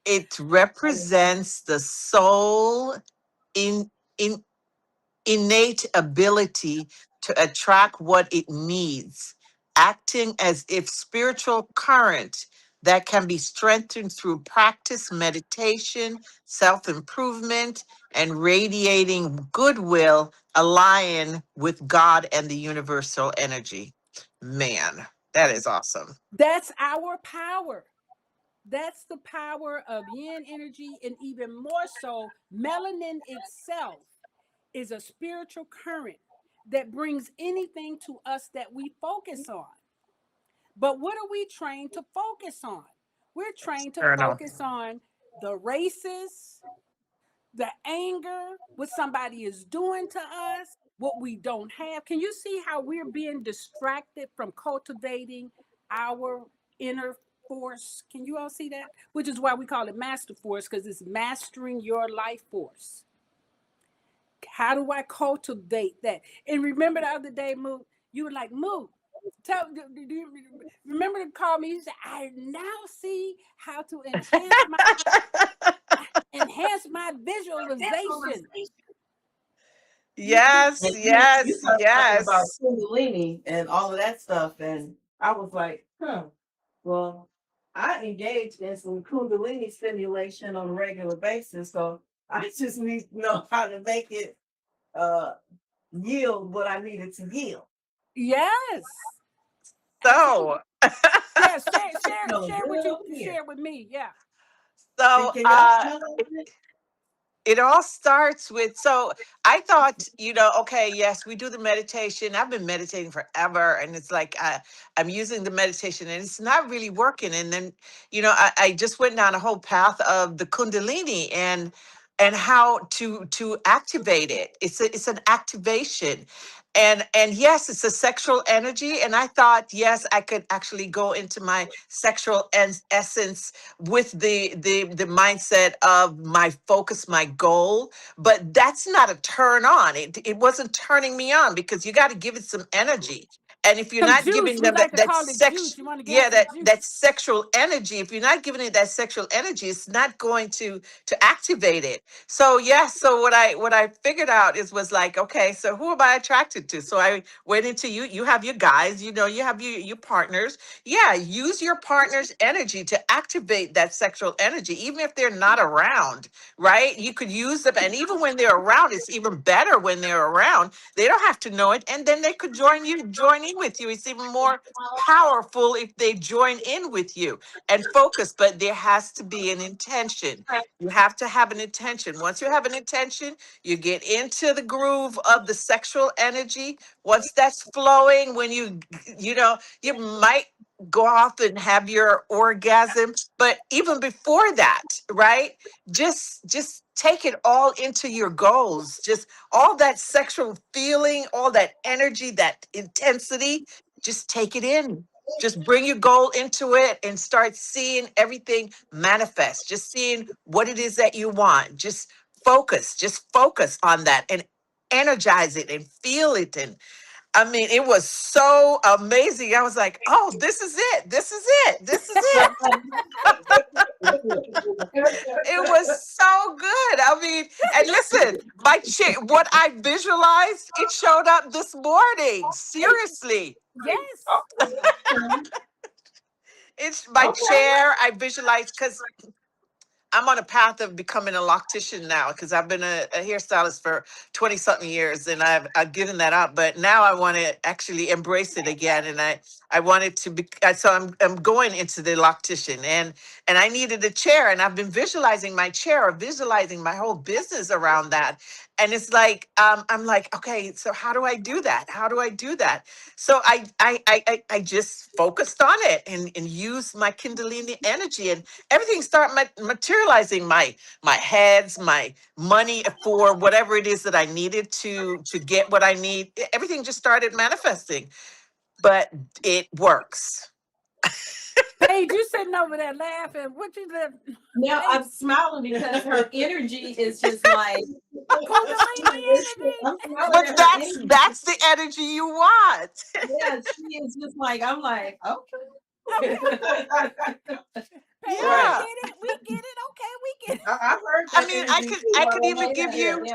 It represents the soul in in innate ability to attract what it needs, acting as if spiritual current that can be strengthened through practice, meditation, self-improvement, and radiating goodwill align with God and the universal energy. Man, that is awesome. That's our power. That's the power of yin energy, and even more so, melanin itself is a spiritual current that brings anything to us that we focus on. But what are we trained to focus on? We're trained to Eternal. focus on the races, the anger, what somebody is doing to us, what we don't have. Can you see how we're being distracted from cultivating our inner force? Can you all see that? Which is why we call it master force, because it's mastering your life force. How do I cultivate that? And remember the other day, Moo, you were like, Moo, do you remember to call me? You said, I now see how to enhance my visualization. Yes, And you yes, started talking about yes. Kundalini and all of that stuff, and I was like, well, I engage in some Kundalini stimulation on a regular basis, so I just need to know how to make it uh yield what I needed to yield. Yes, absolutely. So, Yeah, Feeling share what good you over here. share with me. Yeah. so Can y'all smell it? it all starts with, so I thought, okay, yes, we do the meditation. I've been meditating forever, and it's like I'm using the meditation and it's not really working. And then I just went down a whole path of the kundalini and how to activate it. It's an activation. And yes, it's a sexual energy, and I thought, yes, I could actually go into my sexual essence with the mindset of my focus, my goal. But that's not a turn on. It wasn't turning me on, because you got to give it some energy. And if you're Some not juice. giving We them like to that call it juice. sex, You want to give it yeah, some that juice. sexual energy, if you're not giving it that sexual energy, it's not going to activate it. So yes, so what I figured out was like, okay, so who am I attracted to? So I went into you have your guys, you have your partners. Yeah, use your partner's energy to activate that sexual energy, even if they're not around, right? You could use them, and even when they're around, it's even better when they're around. They don't have to know it, and then they could join in with you. It's even more powerful if they join in with you and focus, but there has to be an intention. You have to have an intention. Once you have an intention, you get into the groove of the sexual energy. Once that's flowing, when you might go off and have your orgasm, but even before that, right? Just take it all into your goals. Just all that sexual feeling, all that energy, that intensity, just take it in. Just bring your goal into it and start seeing everything manifest. Just seeing what it is that you want. Just focus on that and energize it and feel it. And I mean, it was so amazing. I was like, oh, this is it. This is it. This is it. It was so good. I mean, and listen, what I visualized, it showed up this morning. Seriously. Yes. It's my Okay. chair. I visualized because I'm on a path of becoming a loctician now because I've been a hairstylist for 20 something years and I've given that up. But now I want to actually embrace it again. And I wanted to be, so I'm going into the loctician and I needed a chair and I've been visualizing my chair or visualizing my whole business around that. And it's like, I'm like, okay, so how do I do that? How do I do that? So I just focused on it and used my Kundalini energy and everything started materializing my heads, my money for whatever it is that I needed to get what I need. Everything just started manifesting, but it works. Paige, you sitting over there laughing. What you live? Now I'm smiling because her energy is just like Kundalini energy. I'm smiling But at her that's energy. that's the energy you want. Yeah, she is just like I'm like, Okay. Paige, Yeah. we get it. Okay, we get it. I've heard I that mean, energy too. I I could want my even give yeah. you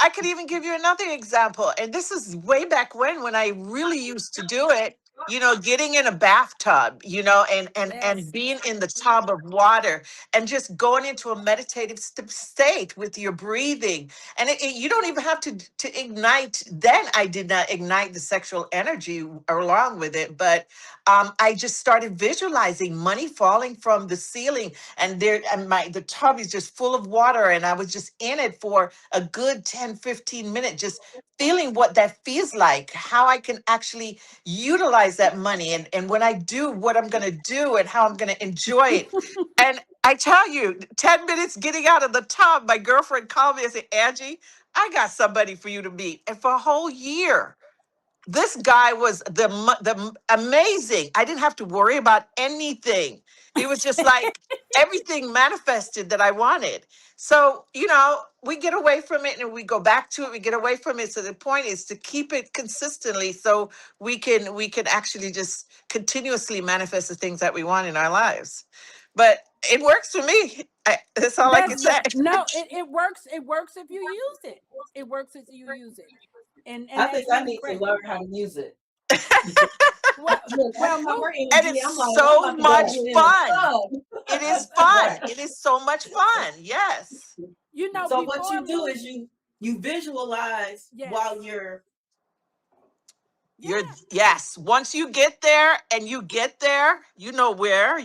I could even give you another example. And this is way back when I really used to do it, getting in a bathtub, and Yes. being in the tub of water and just going into a meditative state with your breathing. And you don't even have to ignite. Then I did not ignite the sexual energy along with it, but I just started visualizing money falling from the ceiling and the tub is just full of water and I was just in it for a good 10-15 minutes, just feeling what that feels like, how I can actually utilize that money and when I do what I'm going to do and how I'm going to enjoy it. And I tell you, 10 minutes getting out of the tub, my girlfriend called me and said, Angie, I got somebody for you to meet. And for a whole year, this guy was the amazing. I didn't have to worry about anything. He was just like everything manifested that I wanted. So, we get away from it and we go back to it. We get away from it. So the point is to keep it consistently so we can actually just continuously manifest the things that we want in our lives. But it works for me. That's all I can say. No, it works. It works if you use it. It works if you use it. And I think that's I really need to great. learn how to use it. Well, look, I well, saw Moot, her And energy. I'm it's like, I'm so about to go much put in the fun. tub. It is fun. Right. It is so much fun. Yes. So what before you do Moot, is you visualize yes, while you're yeah, Yes. Once you get there and you get there, you know where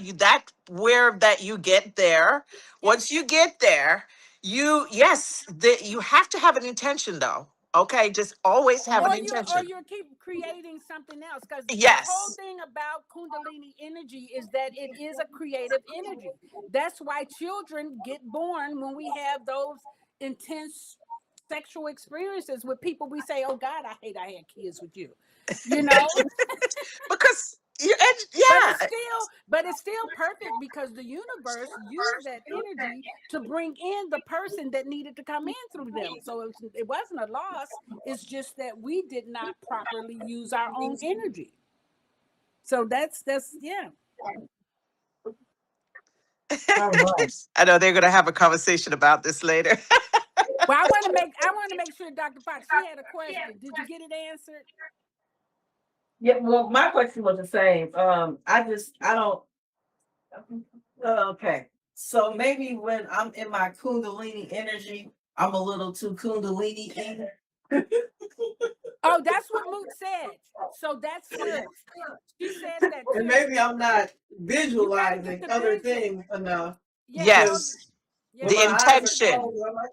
where that you get there. yes. Once you get there, you have to have an intention though. Okay. Just always have an Or intention. you're keep creating something else because the whole Yes. thing about Kundalini energy is that it is a creative energy. That's why children get born when we have those intense sexual experiences with people we say, "Oh God, I hate I had kids with you," you know. Because But yeah. it's still perfect because the universe used that energy to bring in the person that needed to come in through them. So it wasn't a loss. It's just that we did not properly use our own energy. So that's yeah. all right. I know they're gonna have a conversation about this later. Well, I want to make sure Dr. Fox, she had a question. Did you get it answered? Yeah, well, my question was the same. I don't. Okay, so maybe when I'm in my Kundalini energy, I'm a little too Kundalini in. Oh, that's what Moot said. So that's good. She said that And too. maybe I'm not You got to get visualizing the other vision. things enough. Yes. Because Yes. Yes. when The my eyes are intention. closed, I'm like,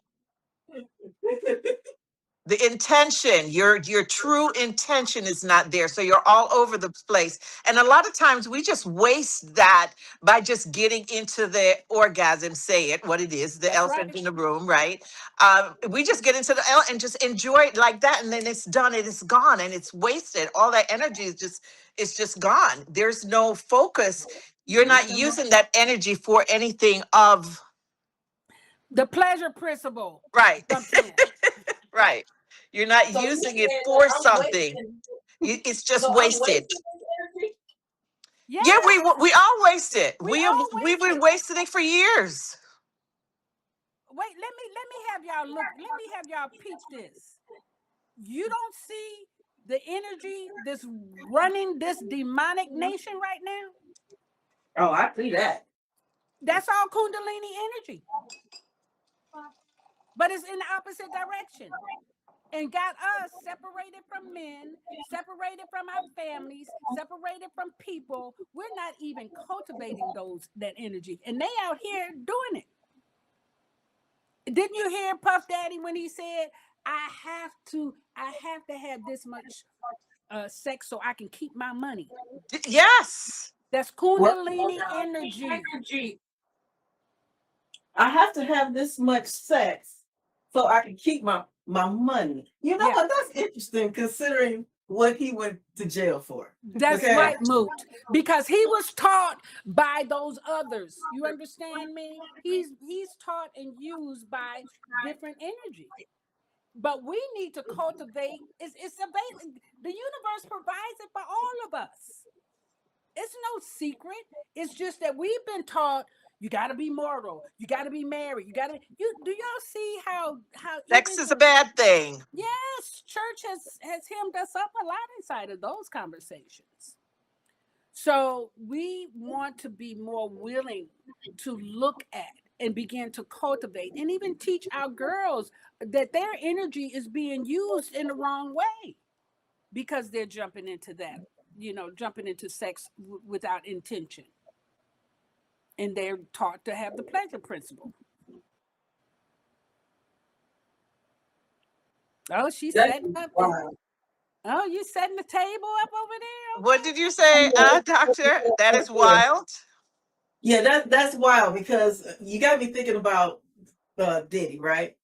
The intention, your true intention is not there. So you're all over the place. And a lot of times we just waste that by just getting into the orgasm, say it what it is, the That's elephant right. in the room, right? We just get into the and just enjoy it like that, and then it's done, and it's gone, and it's wasted. All that energy is just, it's just gone. There's no focus. You're not using that energy for anything of The pleasure principle right. jumps in. Right. You're not So you using it saying for that I'm something. wasting, It's just so I'm wasted. wasting this energy? Yes, Yeah, we all waste it. we all We've waste been it. wasting it for years. Wait, let me have y'all look. Let me have y'all peep this. You don't see the energy that's running this demonic nation right now? Oh, I see that. That's all Kundalini energy, but it's in the opposite direction and got us separated from men, separated from our families, separated from people. We're not even cultivating that energy, and they out here doing it. Didn't you hear Puff Daddy when he said, I have to have this much sex so I can keep my money? Yes. That's What? Kundalini energy. I have to have this much sex so I can keep my money. You know Yeah. what? That's interesting considering what he went to jail for. That's Okay. right, Moot. Because he was taught by those others. You understand me? He's taught and used by different energy. But we need to cultivate. It's available. The universe provides it for all of us. It's no secret. It's just that we've been taught you got to be moral. You got to be married. You got to. Do y'all see how Sex even is a bad thing. yes, church has hemmed us up a lot inside of those conversations. So we want to be more willing to look at and begin to cultivate and even teach our girls that their energy is being used in the wrong way because they're jumping into that, jumping into sex without intention. And they're taught to have the pleasure principle. Oh, she's That's setting up. wild. Oh, you setting the table up over there? What did you say, doctor? That is wild. Yeah, that's wild because you got me thinking about Diddy, right?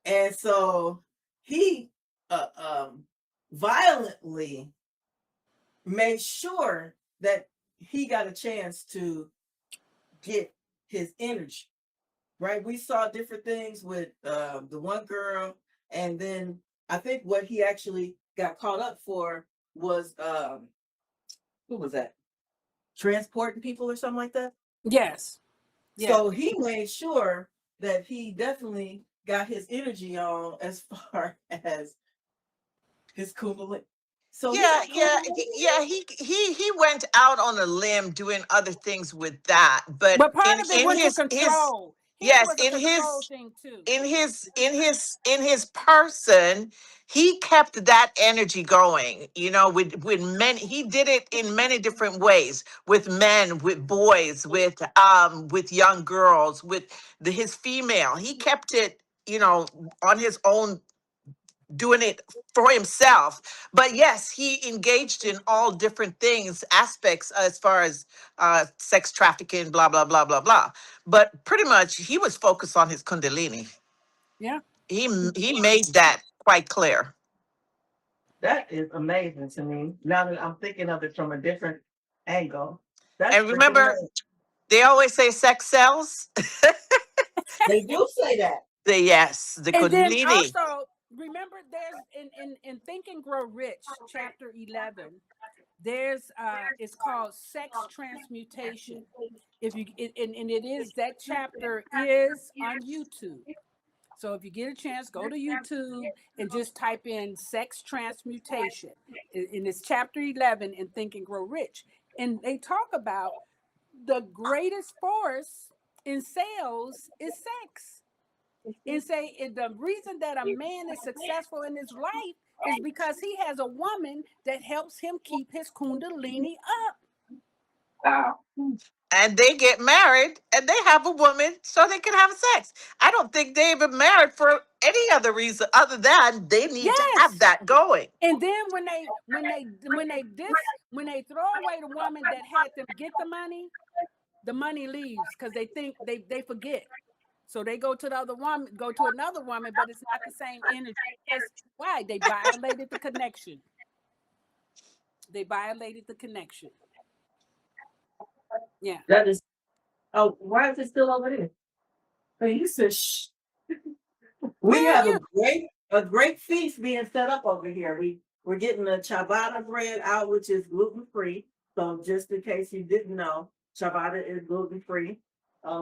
And so he violently made sure that he got a chance to get his energy, right? We saw different things with the one girl, and then I think what he actually got caught up for was who was that? Transporting people or something like that. Yes. Yes. So he made sure that he definitely got his energy on as far as his Kundalini. So Yeah, he got Kundalini. he went out on a limb doing other things with that, but But part of it in was the his control. His yes, was a control thing too. in his person, he kept that energy going, with men. He did it in many different ways, with men, with boys, with young girls, with his female. He kept it, on his own, doing it for himself. But yes, he engaged in all different things, aspects, as far as sex trafficking, blah blah blah blah blah. But pretty much he was focused on his kundalini. Yeah. He made that quite clear. That is amazing to me. Now that I'm thinking of it from a different angle. That's And freaking remember, amazing. they always say sex sells. They do say that. The And then kundalini. also remember there's in Think and Grow Rich, chapter 11, there's it's called sex transmutation. If you and it is that chapter is on YouTube. So if you get a chance, go to YouTube and just type in sex transmutation. In this chapter 11 in Think and Grow Rich. And they talk about the greatest force in sales is sex. And say the reason that a man is successful in his life is because he has a woman that helps him keep his kundalini up. Wow. And they get married and they have a woman so they can have sex. I don't think they even married for any other reason other than they need to have Yes. that going. And then when they throw away the woman that had them get the money leaves because they think they forget. So they go to another woman, but it's not the same energy. Because why? They violated the connection. They violated the connection. Yeah. That is. Oh, why is it still over there? Oh, you said shh. We Where are have you? a great feast being set up over here. We're getting the ciabatta bread out, which is gluten free. So just in case you didn't know, ciabatta is gluten free.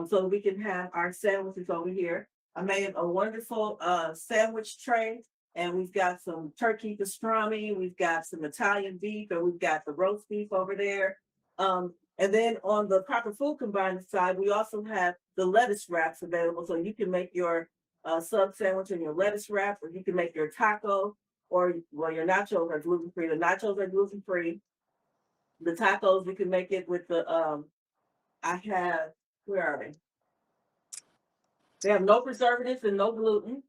So we can have our sandwiches over here. I made a wonderful sandwich tray, and we've got some turkey pastrami, we've got some Italian beef, and we've got the roast beef over there. And then on the proper food combined side, we also have the lettuce wraps available, so you can make your sub sandwich and your lettuce wrap, or you can make your taco, or well, your nachos are gluten free. The nachos are gluten free. The tacos you can make it with the I have where are they? They have no preservatives and no gluten.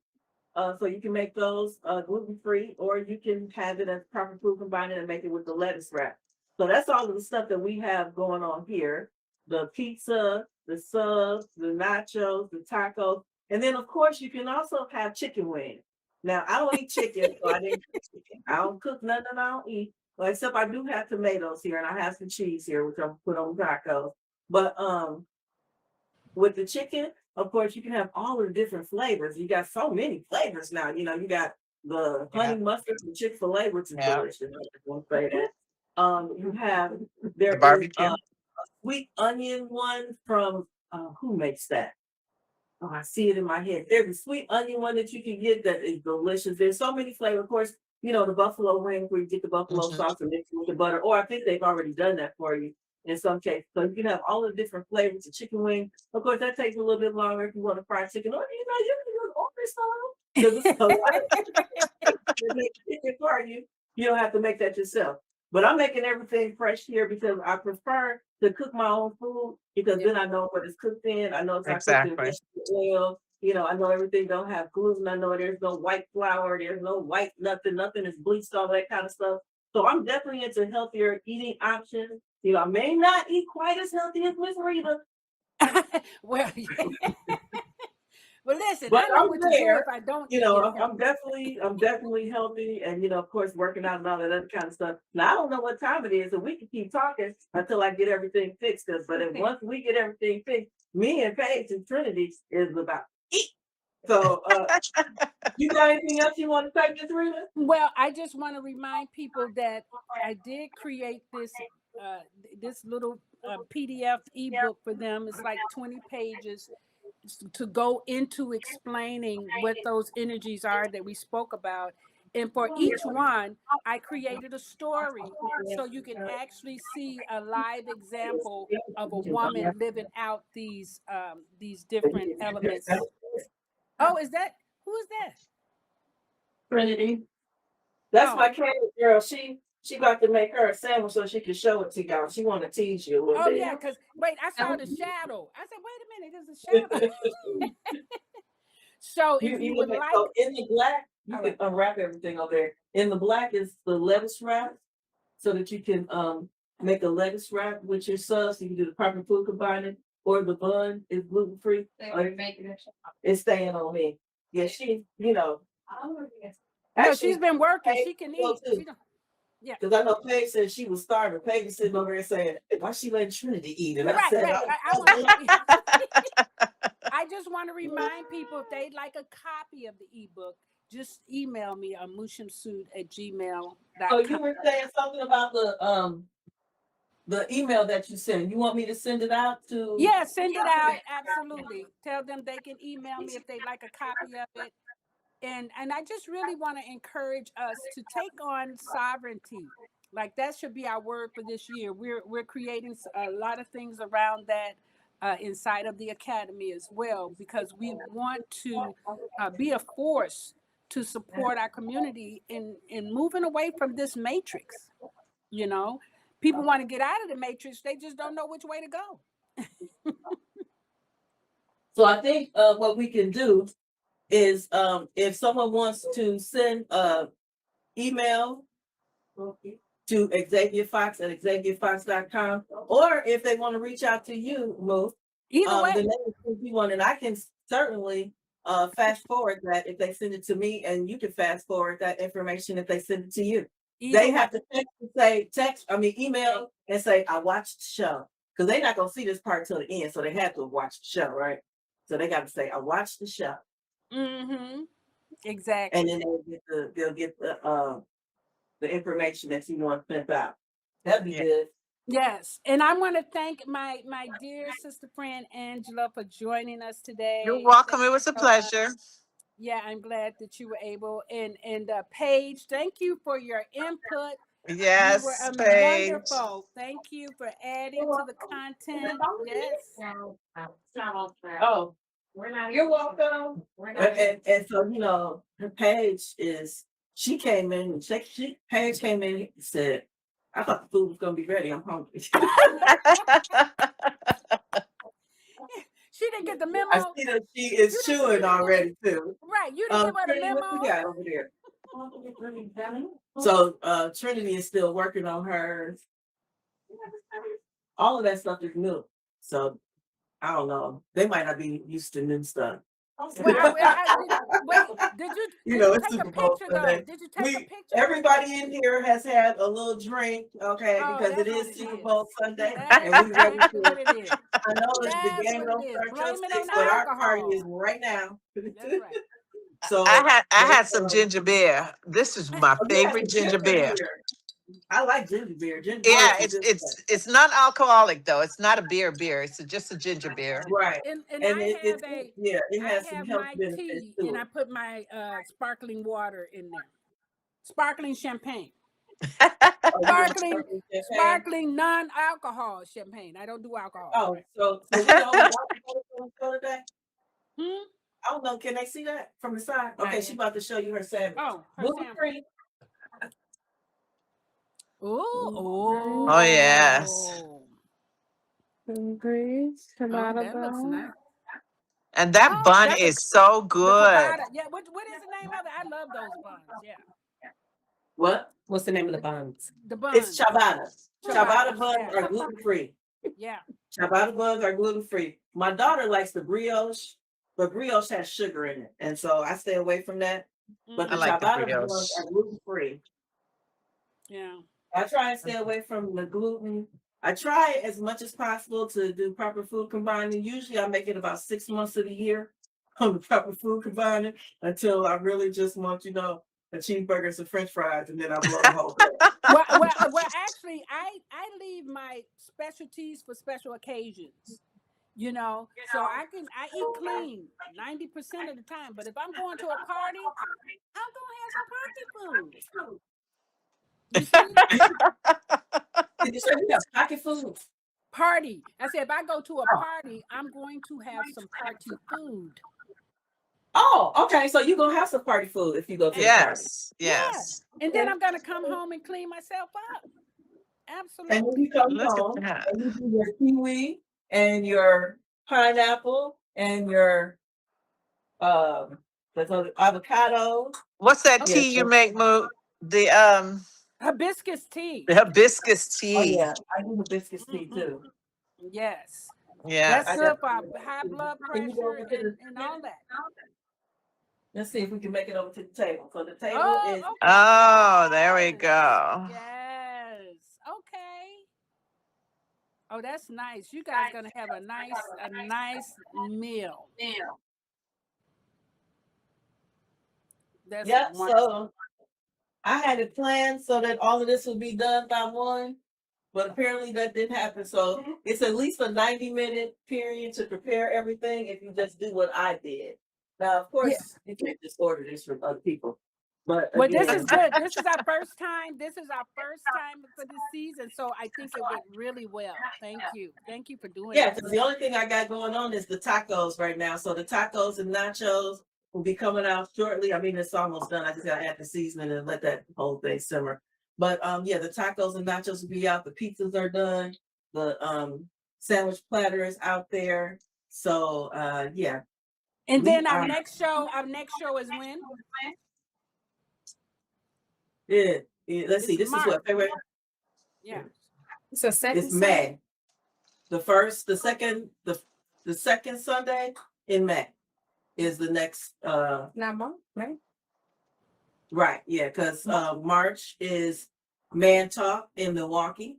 So you can make those gluten free, or you can have it as proper food combined and make it with the lettuce wrap. So that's all of the stuff that we have going on here: the pizza, the subs, the nachos, the tacos, and then of course you can also have chicken wings. Now I don't eat chicken, so I didn't cook chicken. I don't cook nothing I don't eat. Well, except I do have tomatoes here, and I have some cheese here, which I'll put on tacos. But with the chicken, of course, you can have all the different flavors. You got so many flavors now. You know, you got the honey mustard from Chick-fil-A, which is delicious. I just want to say that. You have The there is barbecue. a sweet onion one from who makes that? Oh, I see it in my head. There's a sweet onion one that you can get that is delicious. There's so many flavors. Of course, you know, the buffalo wings where you get the buffalo Mhm. sauce and mix it with the butter, or I think they've already done that for you in some cases. So you can have all the different flavors of chicken wing. Of course, that takes a little bit longer if you want to fry chicken, or you can do an order style because it's a lot of make chicken for you. You don't have to make that yourself. But I'm making everything fresh here because I prefer to cook my own food because then I know what it's cooked in. I know it's not cooked in Exactly. vegetable oil. You know, I know everything don't have gluten. I know there's no white flour. There's no white nothing. Nothing is bleached, all that kind of stuff. So I'm definitely into healthier eating options. You know, I may not eat quite as healthy as Miss Rita, Well, yeah. Well, listen, but I know I'm what to do there. if I don't You eat know, healthy. I'm definitely healthy, and you know, of course, working out and all that other kind of stuff. Now I don't know what time it is, so we can keep talking until I get everything fixed. But if once we get everything fixed, me and Paige and Trinity is about eat. So, you got anything else you want to say, Miss Rita? Well, I just want to remind people that I did create this little PDF ebook for them. It's like 20 pages to go into explaining what those energies are that we spoke about. And for each one, I created a story so you can actually see a live example of a woman living out these different elements. Oh, who is that? Trinity. That's Oh, my camera girl. She about to make her a sandwich so she can show it to y'all. She want to tease you a little oh bit. yeah, because wait, I saw the shadow. I said, wait a minute, there's a shadow. So if you would like, So in the black, you can unwrap everything over there. In the black is the lettuce wrap, so that you can make a lettuce wrap with your sauce. You can do the proper food combining, or the bun is gluten free. It's staying on me. Yeah, she, you know. no, she's Actually, been working. Paige She can will eat. too. She don't, yeah. Because I know Paige said she was starving. Paige is sitting over there saying, "Why she letting Trinity eat?" And I Right, said, right. I want to. I just want to remind people if they'd like a copy of the ebook, just email me on mushimsuit@gmail.com. "Oh, you were saying something about the email that you sent. You want me to send it out to?" Yeah, send it out. Absolutely. Tell them they can email me if they'd like a copy of it. And I just really want to encourage us to take on sovereignty. Like that should be our word for this year. We're creating a lot of things around that inside of the academy as well because we want to be a force to support our community in moving away from this matrix. You know, people want to get out of the matrix; they just don't know which way to go. So I think what we can do is if someone wants to send a email to Xavier Fox at XavierFox.com, or if they want to reach out to you, Moo, Either way. the name is one, and I can certainly fast forward that if they send it to me, and you can fast forward that information if they send it to you. They have to email and say, I watched the show. Because they're not gonna see this part till the end, so they have to watch the show, right? So they got to say, I watched the show. Mm-hmm. Exactly. And then they'll get the information that you want sent out. That'd be good. Yes, and I want to thank my dear sister friend Angela for joining us today. You're welcome. Thank It was you a so pleasure. much. Yeah, I'm glad that you were able. And Paige, thank you for your input. Yes, You were Paige. wonderful. Thank you for adding to the content. Yes. Oh, you're welcome. And so her Paige she came in and Paige came in and said, I thought the food was gonna be ready. I'm hungry. She didn't get the memo. I see that she is chewing already too. Right, you didn't give her the Trinity, memo. what we got over there? So Trinity is still working on hers. All of that stuff is new. So I don't know. They might not be used to new stuff. Well, did you it's take a Super Bowl picture though? Sunday. Did you take a picture? Everybody in here has had a little drink, okay, because it that's is what Super it Bowl is. Sunday, That's and we ready exactly to. what it is. I know the That's game what don't it is. start till Blame it 6, on the but our party alcohol. is right now. That's right. So I had some ginger beer. This is my favorite ginger beer. I like ginger beer. Ginger Yeah, beer is good stuff. it's not alcoholic though. It's not a beer. It's just a ginger beer. Right. And it has some have health my benefits tea to and it. I put my sparkling water in there. Sparkling champagne. Sparkling non-alcohol champagne. I don't do alcohol. Oh, so we don't today? I don't know. Can they see that from the side? Okay, she's about to show you her sandwich. Oh, her Gluten-free. Oh, Oh yes. That looks nice. And that bun is so good. Yeah, what is the name of it? I love those buns. Yeah. What's the name of the buns? The buns. It's ciabatta. Ciabatta buns are gluten-free. Yeah. Ciabatta buns are gluten-free. My daughter likes the brioche, but brioche has sugar in it. And so I stay away from that. But the ciabatta buns are gluten-free. Yeah. I try and stay away from the gluten. I try as much as possible to do proper food combining. Usually I make it about 6 months of the year on the proper food combining until I really just want, a cheeseburger and some French fries, and then I blow the whole thing. Well, actually, I leave my specialties for special occasions. So I eat clean 90% of the time. But if I'm going to a party, I'm gonna have some party food. You see? Did you say you have pocket food? Party. I said if I go to a party, I'm going to have some party food. Oh, okay. So you're gonna have some party food if you go to the party. Yes. And then I'm gonna come home and clean myself up. Absolutely. And when you come home and you do your kiwi and your pineapple and your avocado. What's that tea you make, Mo? The hibiscus tea. The hibiscus tea. Oh yeah, I do hibiscus tea too. Yes. Yeah. That's good for high blood pressure and all that. Let's see if we can make it over to the table. So the table is. Okay. Oh, there we go. Yes. Okay. Oh, that's nice. You guys gonna have a nice meal. That's so I had it planned so that all of this would be done by 1, but apparently that didn't happen. So it's at least a 90-minute period to prepare everything if you just do what I did. Now, of course, you can't just order this from other people. But this is good. This is our first time. This is our first time for this season, so I think it went really well. Thank you. Thank you for doing Yeah, this. because the only thing I got going on is the tacos right now. So the tacos and nachos will be coming out shortly. I mean, it's almost done. I just got to add the seasoning and let that whole thing simmer. But the tacos and nachos will be out. The pizzas are done. The sandwich platter is out there. So And We then our are. next show is when? Yeah. Let's see. It's This is March. what February. Yeah. So second It's May. The second Sunday in May is the next. Not March, right? Right. Yeah. Because March is Man Talk in Milwaukee.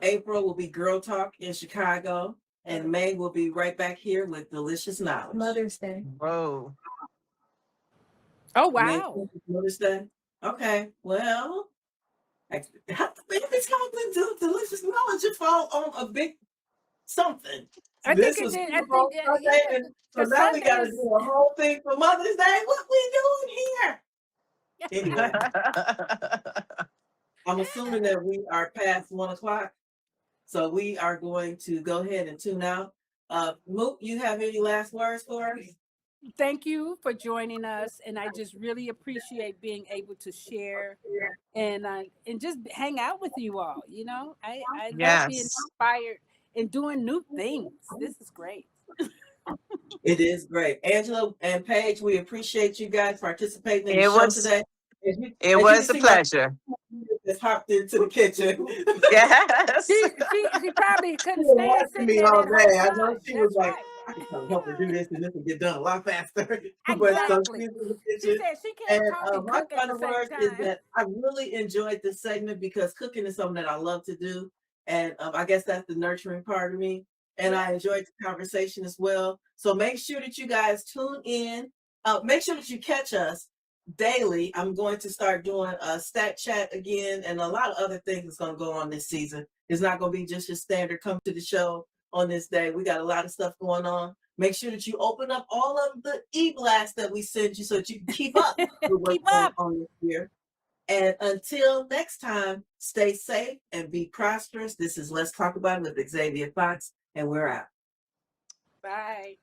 April will be Girl Talk in Chicago, and May will be right back here with Delicious Knowledge. Mother's Day. Whoa. Oh May wow. 4th is Mother's Day. Okay. Well, every time we do Delicious Knowledge, you fall on a big something. I This think it was did. Super Bowl Sunday, and so now we got to do a whole thing for Mother's Day. What we doing here? Anyway, I'm assuming that we are past 1:00, so we are going to go ahead and tune out. Mook, you have any last words for us? Thank you for joining us, and I just really appreciate being able to share and just hang out with you all. You know, I love being Yes. inspired and doing new things. This is great. It is great. Angela and Paige, we appreciate you guys participating in the It show was today. it as you can was a see, my pleasure. just hopped into the kitchen. Yes. She probably couldn't She was stand watching sitting me there all that whole day. I know time. she was That's like, right. I can come help her do this and this will get done a lot faster. But so Exactly. she's in the She kitchen. said she can't And talk and my cook at the final same word is time. that I really enjoyed this segment because cooking is something that I love to do. And I guess that's the nurturing part of me. And I enjoyed the conversation as well. So make sure that you guys tune in. Make sure that you catch us daily. I'm going to start doing a stat chat again and a lot of other things that's going to go on this season. It's not going to be just your standard come to the show on this day. We got a lot of stuff going on. Make sure that you open up all of the e-blasts that we send you so that you can keep up with what's Keep going up. on this year. And until next time, stay safe and be prosperous. This is Let's Talk About It with Xavier Fox, and we're out. Bye.